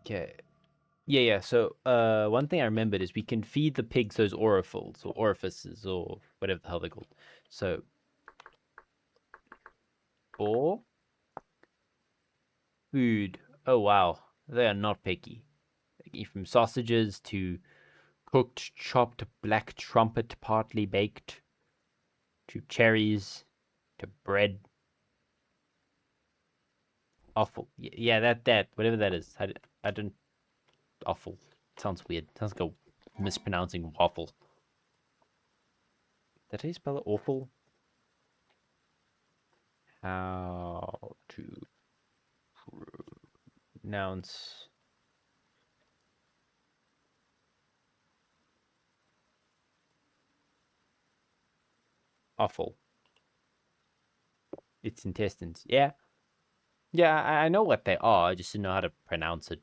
Okay. Yeah. So, one thing I remembered is we can feed the pigs those orifles or orifices or whatever the hell they're called. So, or food. Oh wow, they are not picky. From sausages to cooked, chopped black trumpet, partly baked, to cherries, to bread. Awful. Yeah, that, whatever that is. I don't, awful. Sounds weird. Sounds like a mispronouncing waffle. Did I spell it awful? How to pronounce awful. Its intestines. Yeah. Yeah, I know what they are. I just didn't know how to pronounce it.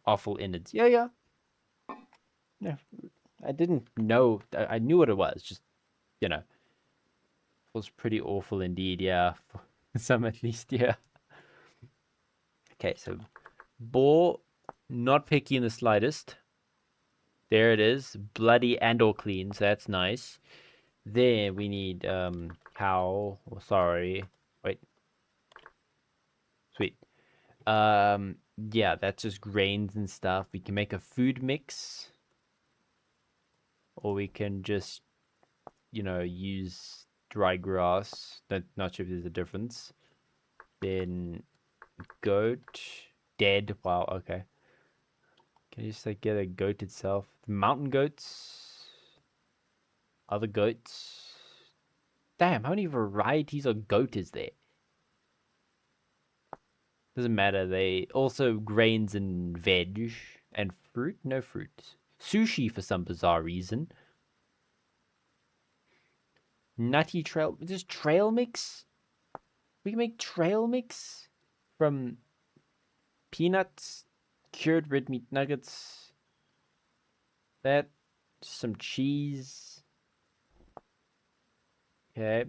Awful innards. Yeah, yeah. Yeah. I didn't know. I knew what it was. Just, you know, it was pretty awful indeed. Yeah. For some at least, yeah. Okay, so boar, not picky in the slightest. There it is. Bloody and or clean, so that's nice. Then we need cow. Oh, sorry. Wait. Sweet. Yeah, that's just grains and stuff. We can make a food mix. Or we can just, use dry grass. Not sure if there's a difference. Then goat. Dead. Wow, okay. Can you just like get a goat itself? Mountain goats. Other goats. Damn, how many varieties of goat is there? Doesn't matter. They also grains and veg and fruit. No fruit. Sushi for some bizarre reason. Nutty trail. Just trail mix. We can make trail mix from peanuts, cured red meat nuggets. That, some cheese. Okay.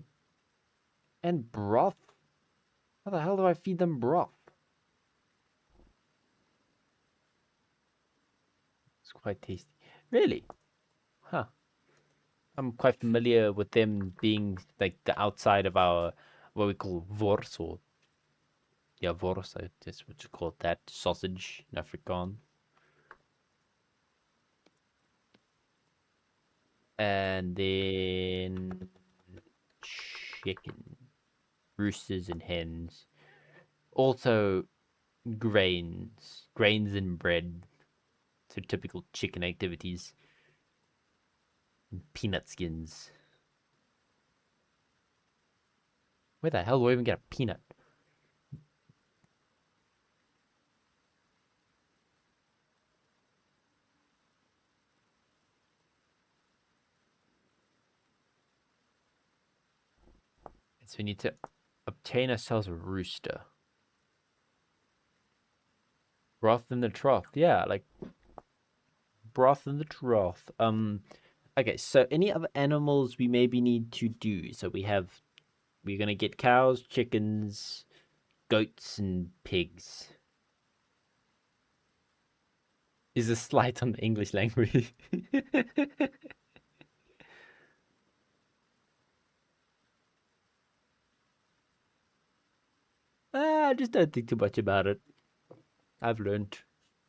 And broth. How the hell do I feed them broth? It's quite tasty. Really? Huh. I'm quite familiar with them being like the outside of our, what we call wors, or yeah, wors, I guess what you call that, sausage in Afrikaans. And then chicken, roosters and hens. Also grains and bread. So typical chicken activities. And peanut skins. Where the hell do I even get a peanut? So we need to obtain ourselves a rooster. Broth in the trough. Yeah, like broth in the trough. Okay, so any other animals we maybe need to do? So we're gonna get cows, chickens, goats, and pigs. Is a slight on the English language. I just don't think too much about it. I've learned.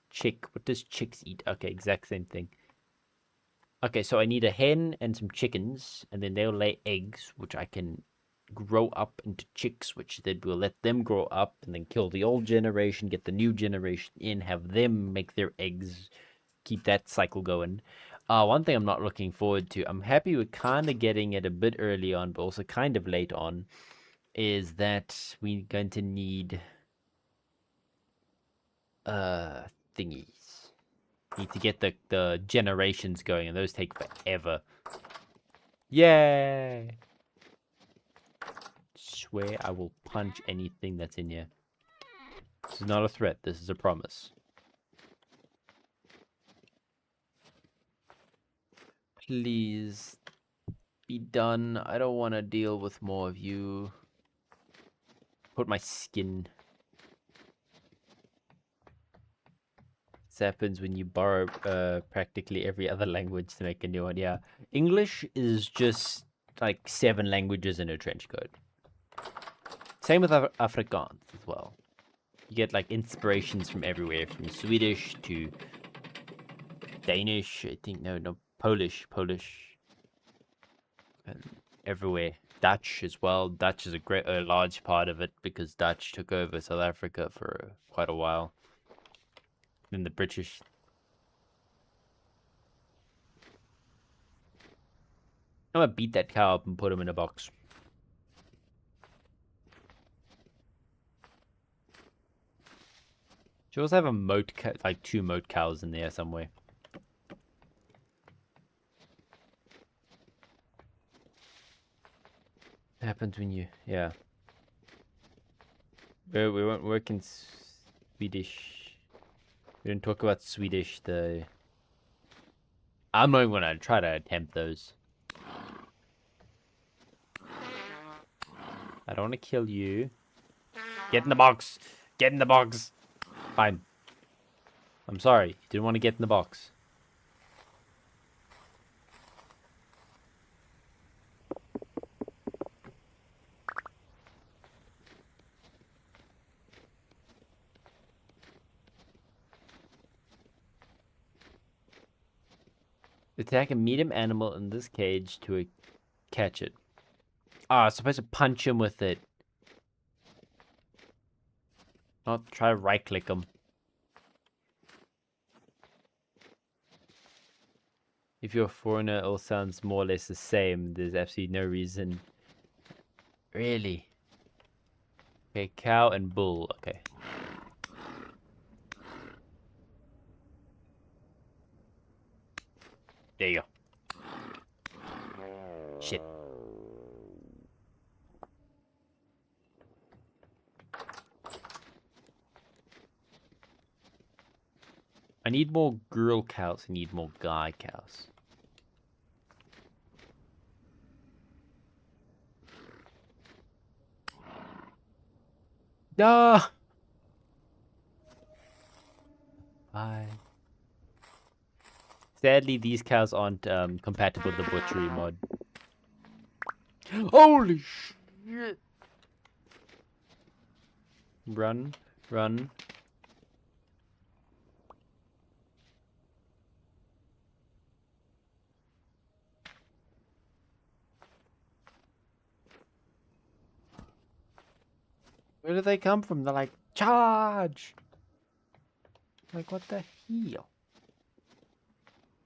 Chick. What does chicks eat? Okay, exact same thing. Okay, so I need a hen and some chickens, and then they'll lay eggs, which I can grow up into chicks, which then we'll let them grow up, and then kill the old generation, get the new generation in, have them make their eggs, keep that cycle going. One thing I'm not looking forward to, I'm happy with kind of getting it a bit early on, but also kind of late on, is that we're going to need thingies. Need to get the generations going, and those take forever. Yay! Swear I will punch anything that's in here. This is not a threat, this is a promise. Please be done. I don't want to deal with more of you. Put my skin. This happens when you borrow practically every other language to make a new one. Yeah, English is just like 7 languages in a trench coat. Same with Afrikaans as well. You get like inspirations from everywhere, from Swedish to Danish, I think, no, Polish, and everywhere. Dutch as well. Dutch is a large part of it because Dutch took over South Africa for quite a while. Then the British. I'm gonna beat that cow up and put him in a box. She also have a like 2 moat cows in there somewhere. What happens when you, yeah. We won't work in Swedish. We didn't talk about Swedish. I'm not even gonna try to attempt those. I don't want to kill you. Get in the box. Get in the box. Fine. I'm sorry. You didn't want to get in the box. Attack a medium animal in this cage to catch it. Ah, I'm supposed to punch him with it. Not try to right click him. If you're a foreigner, it all sounds more or less the same. There's absolutely no reason. Really? Okay, cow and bull. Okay. There you go. Shit. I need more girl cows. I need more guy cows. No. Bye. Sadly, these cows aren't compatible with the butchery mod. Holy shit! Run, run. Where do they come from? They're like, charge! Like, what the hell?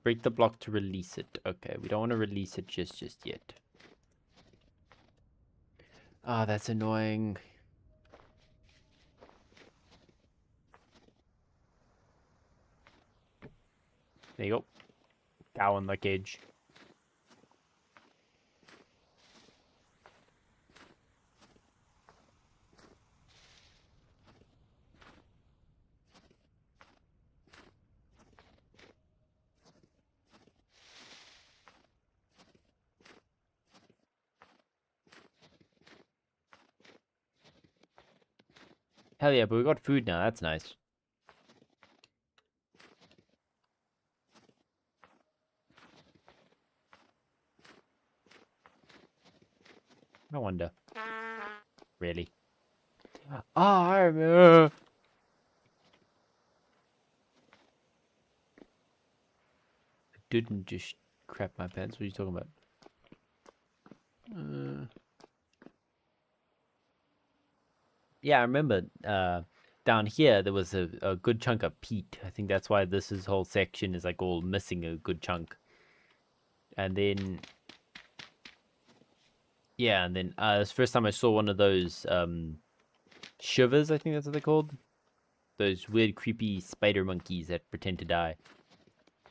Break the block to release it. Okay, we don't want to release it just yet. Ah, that's annoying. There you go. Cow in the cage. Hell yeah, but we got food now. That's nice. I wonder. Really? Ah, I remember. I didn't just crap my pants. What are you talking about? Yeah, I remember down here there was a good chunk of peat. I think that's why this whole section is like all missing a good chunk. And then yeah, and then it's the first time I saw one of those shivers, I think that's what they're called. Those weird creepy spider monkeys that pretend to die.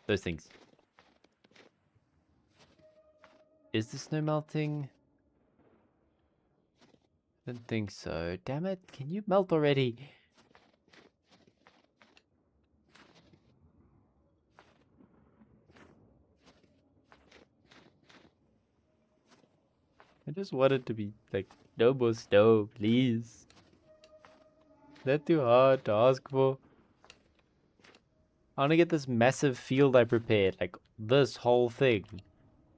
Those things. Is the snow melting? Don't think so. Damn it, can you melt already? I just want it to be like, no more snow, please. That's too hard to ask for. I want to get this massive field I prepared, like this whole thing.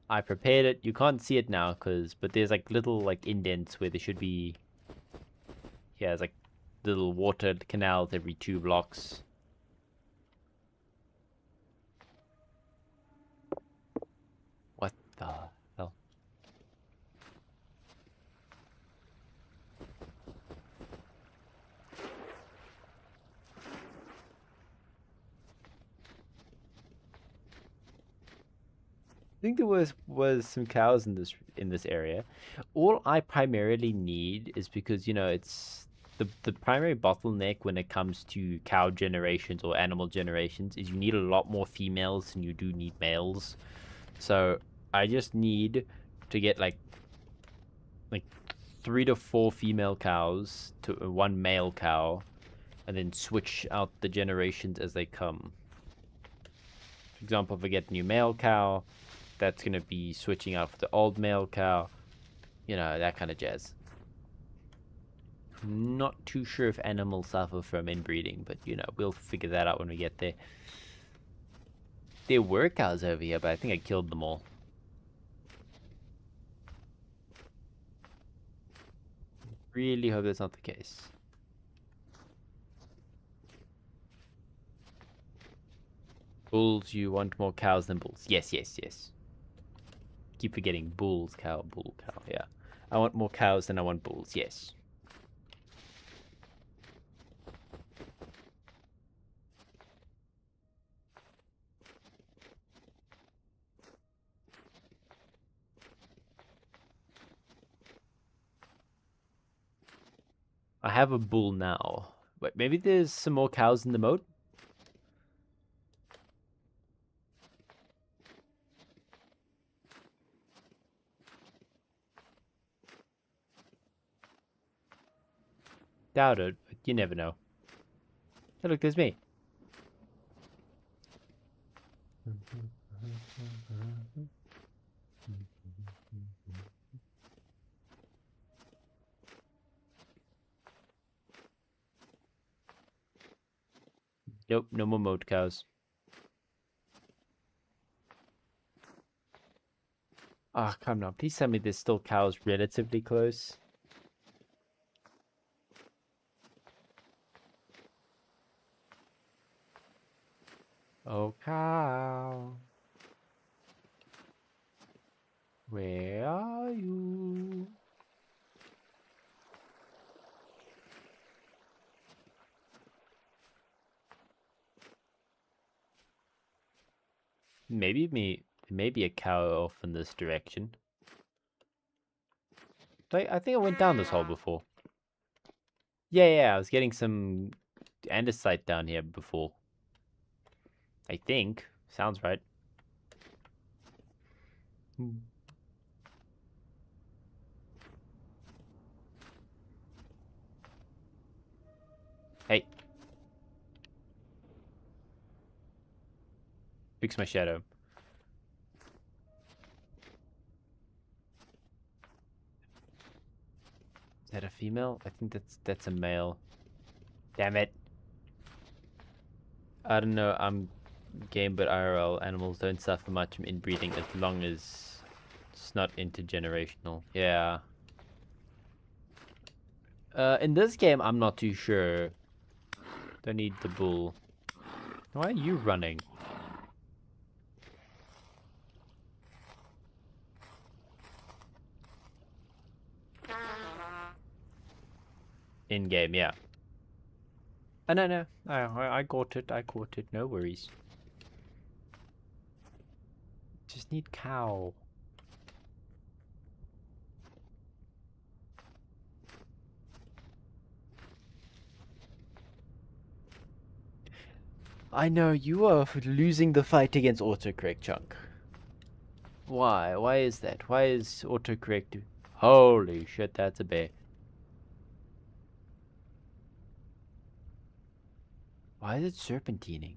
I prepared it. You can't see it now, but there's like little like indents where there should be. Yeah, it's like little water canals every 2 blocks. the hell? I think there was some cows in this area. All I primarily need is because, you know, it's the primary bottleneck when it comes to cow generations or animal generations is you need a lot more females than you do need males. So I just need to get like 3 to 4 female cows to one male cow, and then switch out the generations as they come. For example, if I get a new male cow, that's going to be switching out for the old male cow. You know, that kind of jazz. Not too sure if animals suffer from inbreeding, but, you know, we'll figure that out when we get there. There were cows over here, but I think I killed them all. Really hope that's not the case. Bulls, you want more cows than bulls. Yes, yes, yes. Keep forgetting bulls, cow, bull, cow. Yeah. I want more cows than I want bulls. Yes. I have a bull now. Wait, maybe there's some more cows in the moat? Doubt it, but you never know. Hey, look, there's me. Nope, no more moat cows. Ah, oh, come on. Please tell me there's still cows relatively close. Oh, cow. Where are you? Maybe a cow off in this direction. I think I went down this hole before. Yeah, I was getting some andesite down here before. I think. Sounds right. Hey. Fix my shadow. Is that a female? I think that's a male. Damn it. I don't know, I'm game, but IRL animals don't suffer much from inbreeding as long as it's not intergenerational. Yeah. In this game, I'm not too sure. Don't need the bull. Why are you running? In game, yeah. Oh, no. I got it. No worries. Just need cow. I know, you are losing the fight against autocorrect, Chunk. Why? Why is that? Why is autocorrect... Holy shit, that's a bear. Why is it serpentining?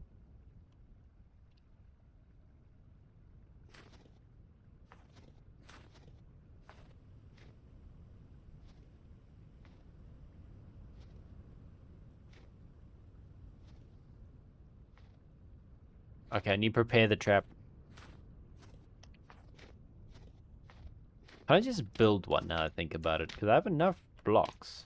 Okay, I need to prepare the trap. Can I just build one now I think about it? Because I have enough blocks.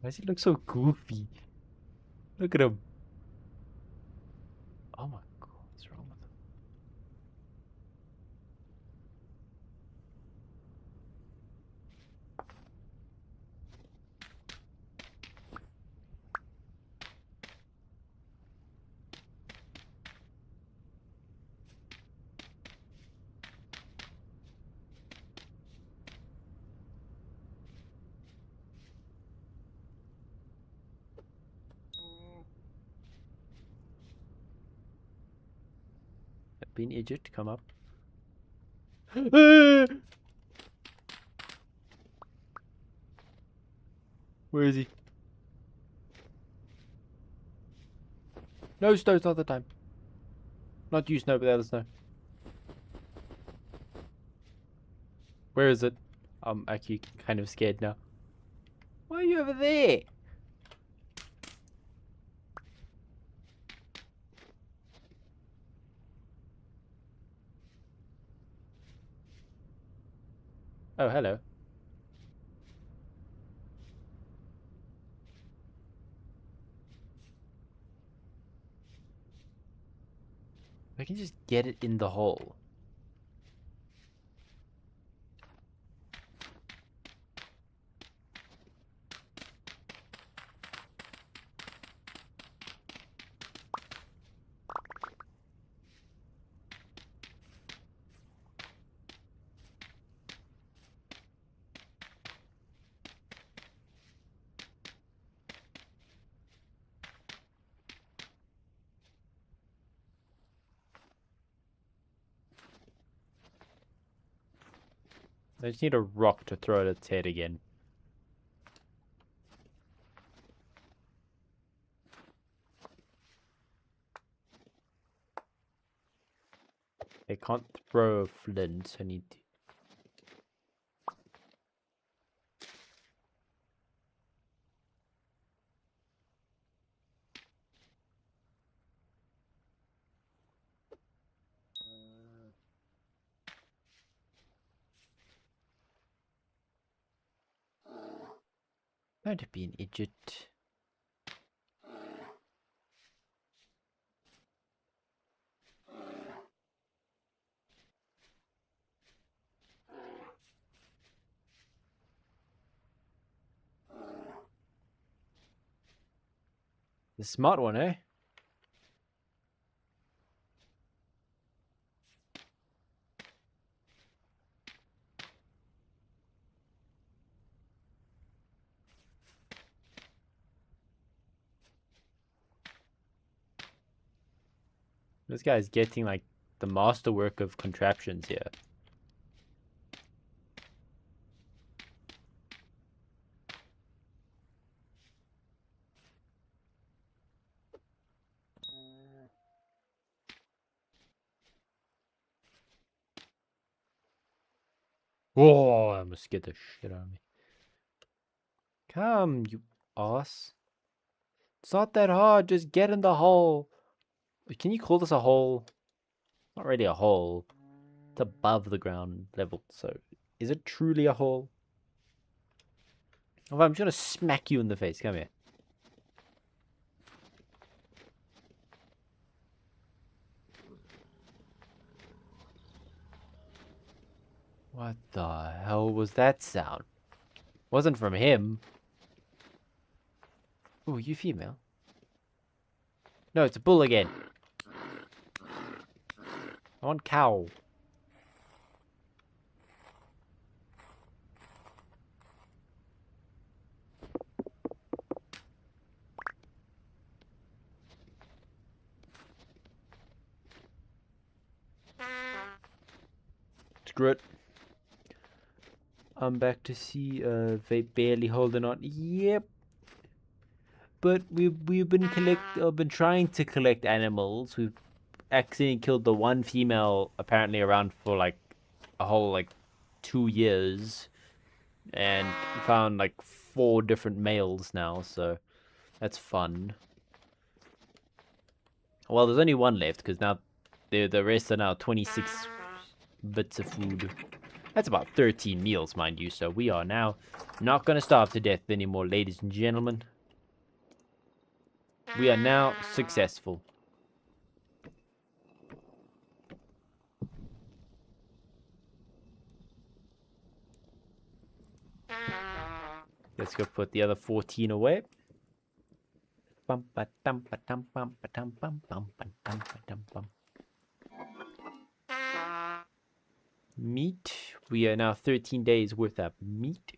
Why does he look so goofy? Look at him. Oh my god, what's wrong with him? Been Egypt, come up. Where is he? No, Snow's not the time. Not you, Snow, but the other Snow. Where is it? I'm actually kind of scared now. Why are you over there? Oh, hello. I can just get it in the hole. I just need a rock to throw at its head again. I can't throw a flint, so I need to... Don't be an idiot. The smart one, eh? This guy's getting like the masterwork of contraptions here. Whoa, I almost scared the shit out of me. Come, you ass. It's not that hard, just get in the hole. Can you call this a hole? Not really a hole. It's above the ground level, so is it truly a hole? Oh, I'm just gonna smack you in the face. Come here. What the hell was that sound? Wasn't from him. Oh, you female? No, it's a bull again. I want cow. Screw it. I'm back to see Vape barely holding on. Yep. But we've been trying to collect animals. We've accidentally killed the one female apparently around for like a whole like 2 years, and found like 4 different males now, so that's fun. Well, there's only one left because now the rest are now 26 bits of food. That's about 13 meals, mind you, so we are now not going to starve to death anymore, ladies and gentlemen. We are now successful. Let's go put the other 14 away. Meat. We are now 13 days worth of meat.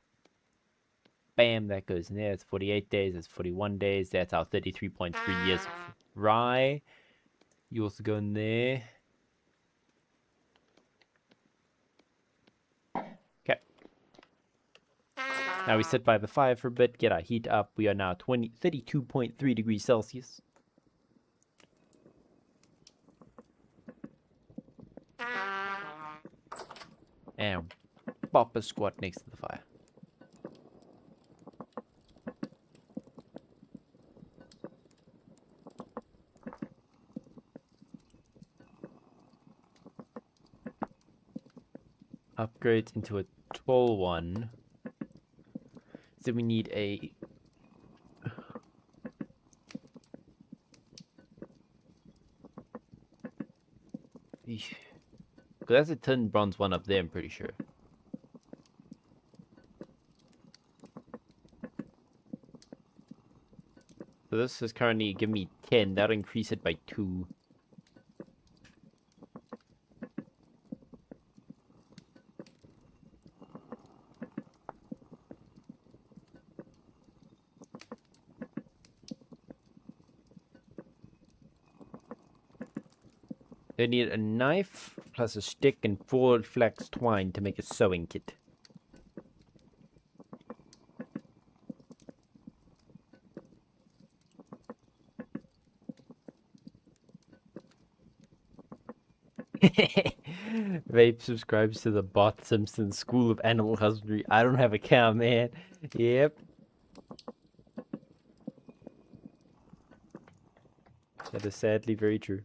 Bam, that goes in there. It's 48 days. That's 41 days. That's our 33.3 years of rye. You also go in there. Okay. Now we sit by the fire for a bit, get our heat up. We are now 32.3 degrees Celsius. And pop a squat next to the fire. Upgrade into a tall one. So we need a... Because that's a tin bronze one up there, I'm pretty sure. So this is currently giving me 10. That'll increase it by 2. They need a knife, plus a stick, and 4 flax twine to make a sewing kit. Vape subscribes to the Bart Simpson School of Animal Husbandry. I don't have a cow, man. Yep. That is sadly very true.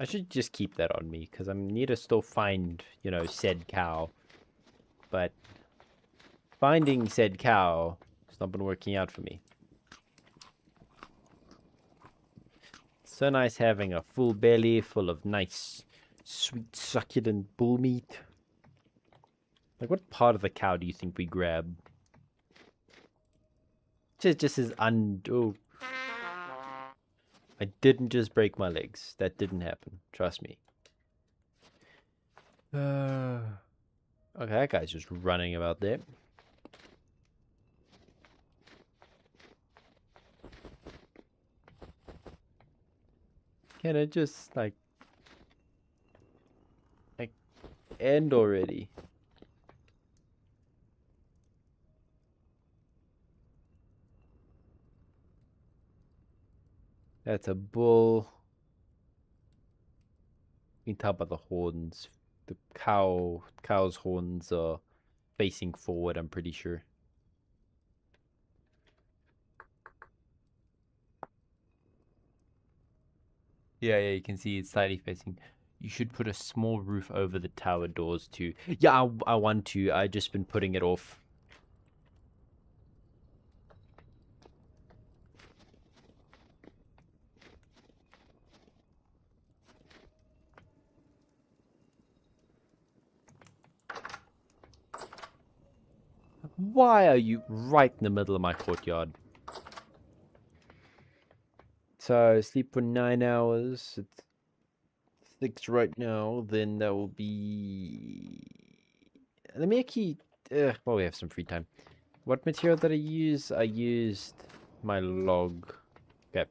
I should just keep that on me, because I need to still find, you know, said cow. But finding said cow has not been working out for me. So nice having a full belly full of nice, sweet, succulent bull meat. Like, what part of the cow do you think we grab? Just as oh. I didn't just break my legs. That didn't happen. Trust me. Okay, that guy's just running about there. Can it just, like end already? That's a bull. You can tell by the horns. The cow's horns are facing forward, I'm pretty sure. Yeah, you can see it's slightly facing. You should put a small roof over the tower doors too. Yeah, I want to. I've just been putting it off. Why are you right in the middle of my courtyard? So, sleep for 9 hours. It's 6 right now. Then that will be... Let me actually... well, we have some free time. What material did I use? I used my log. Okay.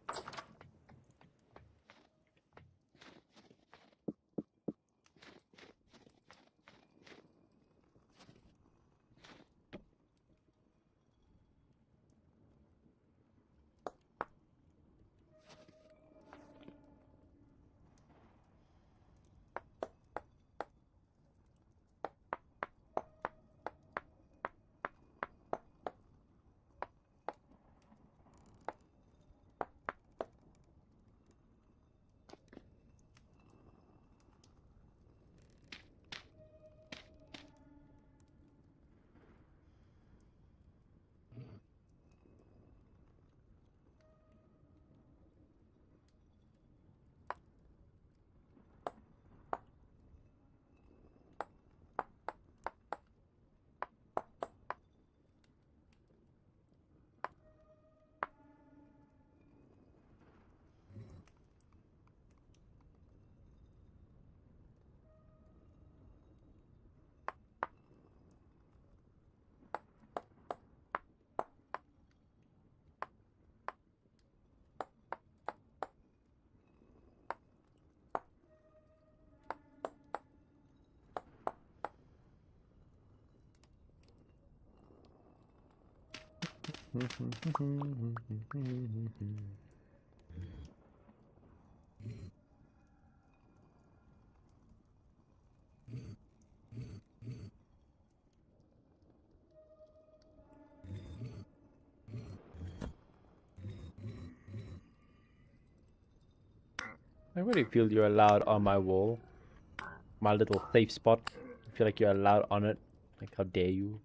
I really feel you're allowed on my wall. My little safe spot. I feel like you're allowed on it. Like, how dare you?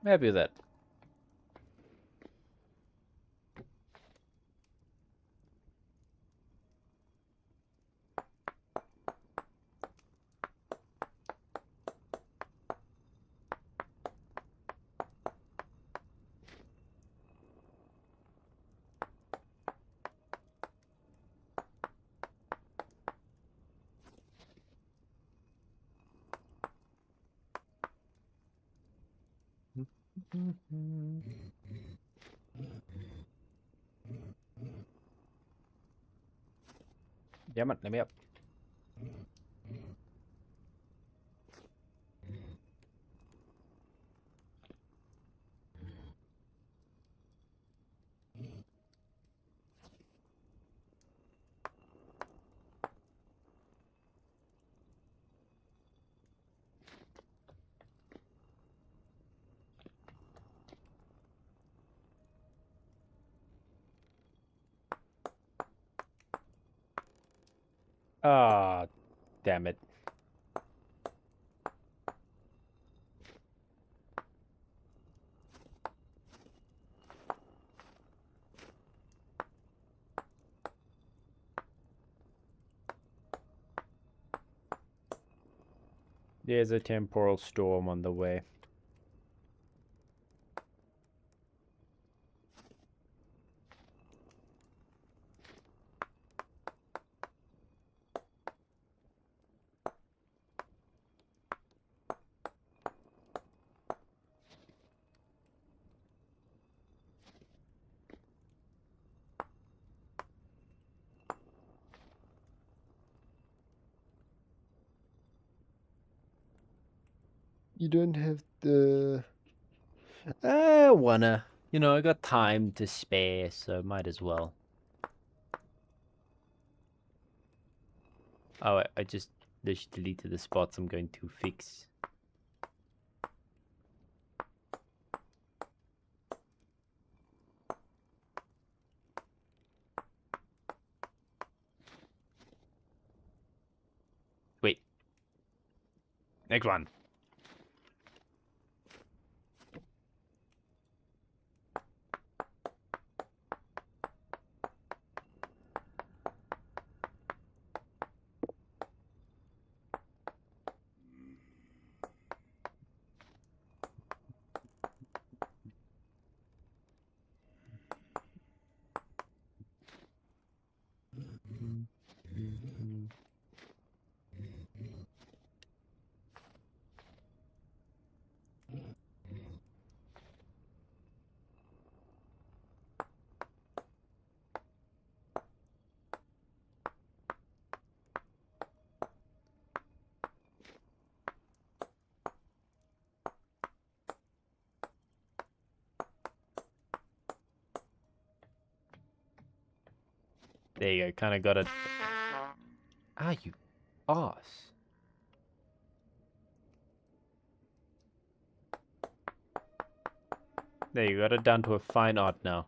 Happy with that. Damn it, let me up. Ah, damn it. There's a temporal storm on the way. You don't have the... I wanna. You know, I got time to spare, so might as well. Oh, I just deleted the spots I'm going to fix. Wait. Next one. There you go, kind of got it. Ah, you ass. There you got it down to a fine art now.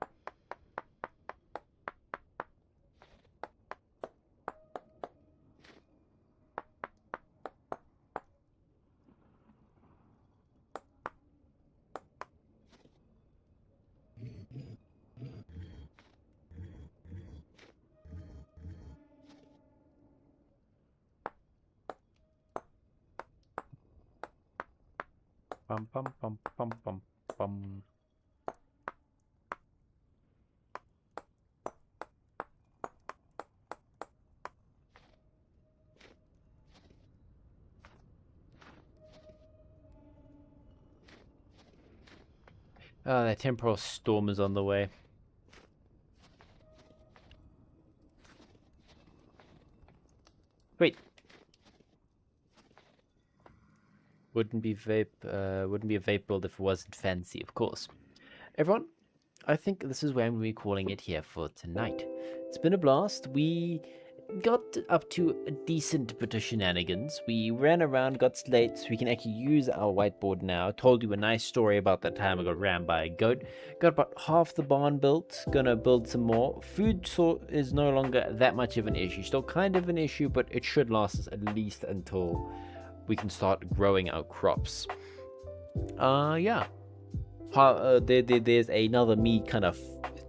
Bum bum bum bum bum bum. Oh, that temporal storm is on the way. Wait. Wouldn't be a vape build if it wasn't fancy, of course. Everyone, I think this is where I'm going to be calling it here for tonight. It's been a blast. We got up to a decent bit of shenanigans. We ran around, got slates. We can actually use our whiteboard now. Told you a nice story about that time I got rammed by a goat. Got about half the barn built. Gonna build some more. Food is no longer that much of an issue. Still kind of an issue, but it should last us at least until we can start growing our crops. Yeah. There's another me kind of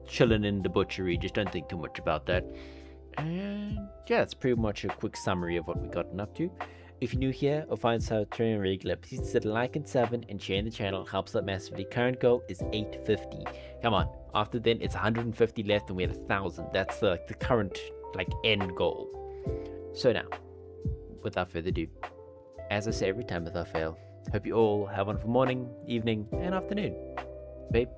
chilling in the butchery. Just don't think too much about that. And yeah, that's pretty much a quick summary of what we gotten up to. If you're new here or find yourself turning regular, please hit like and sub and sharing the channel helps out massively. Current goal is 850. Come on, after then it's 150 left and we're at 1,000. That's the current end goal. So now, without further ado, as I say every time without fail, hope you all have a wonderful morning, evening, and afternoon. Vape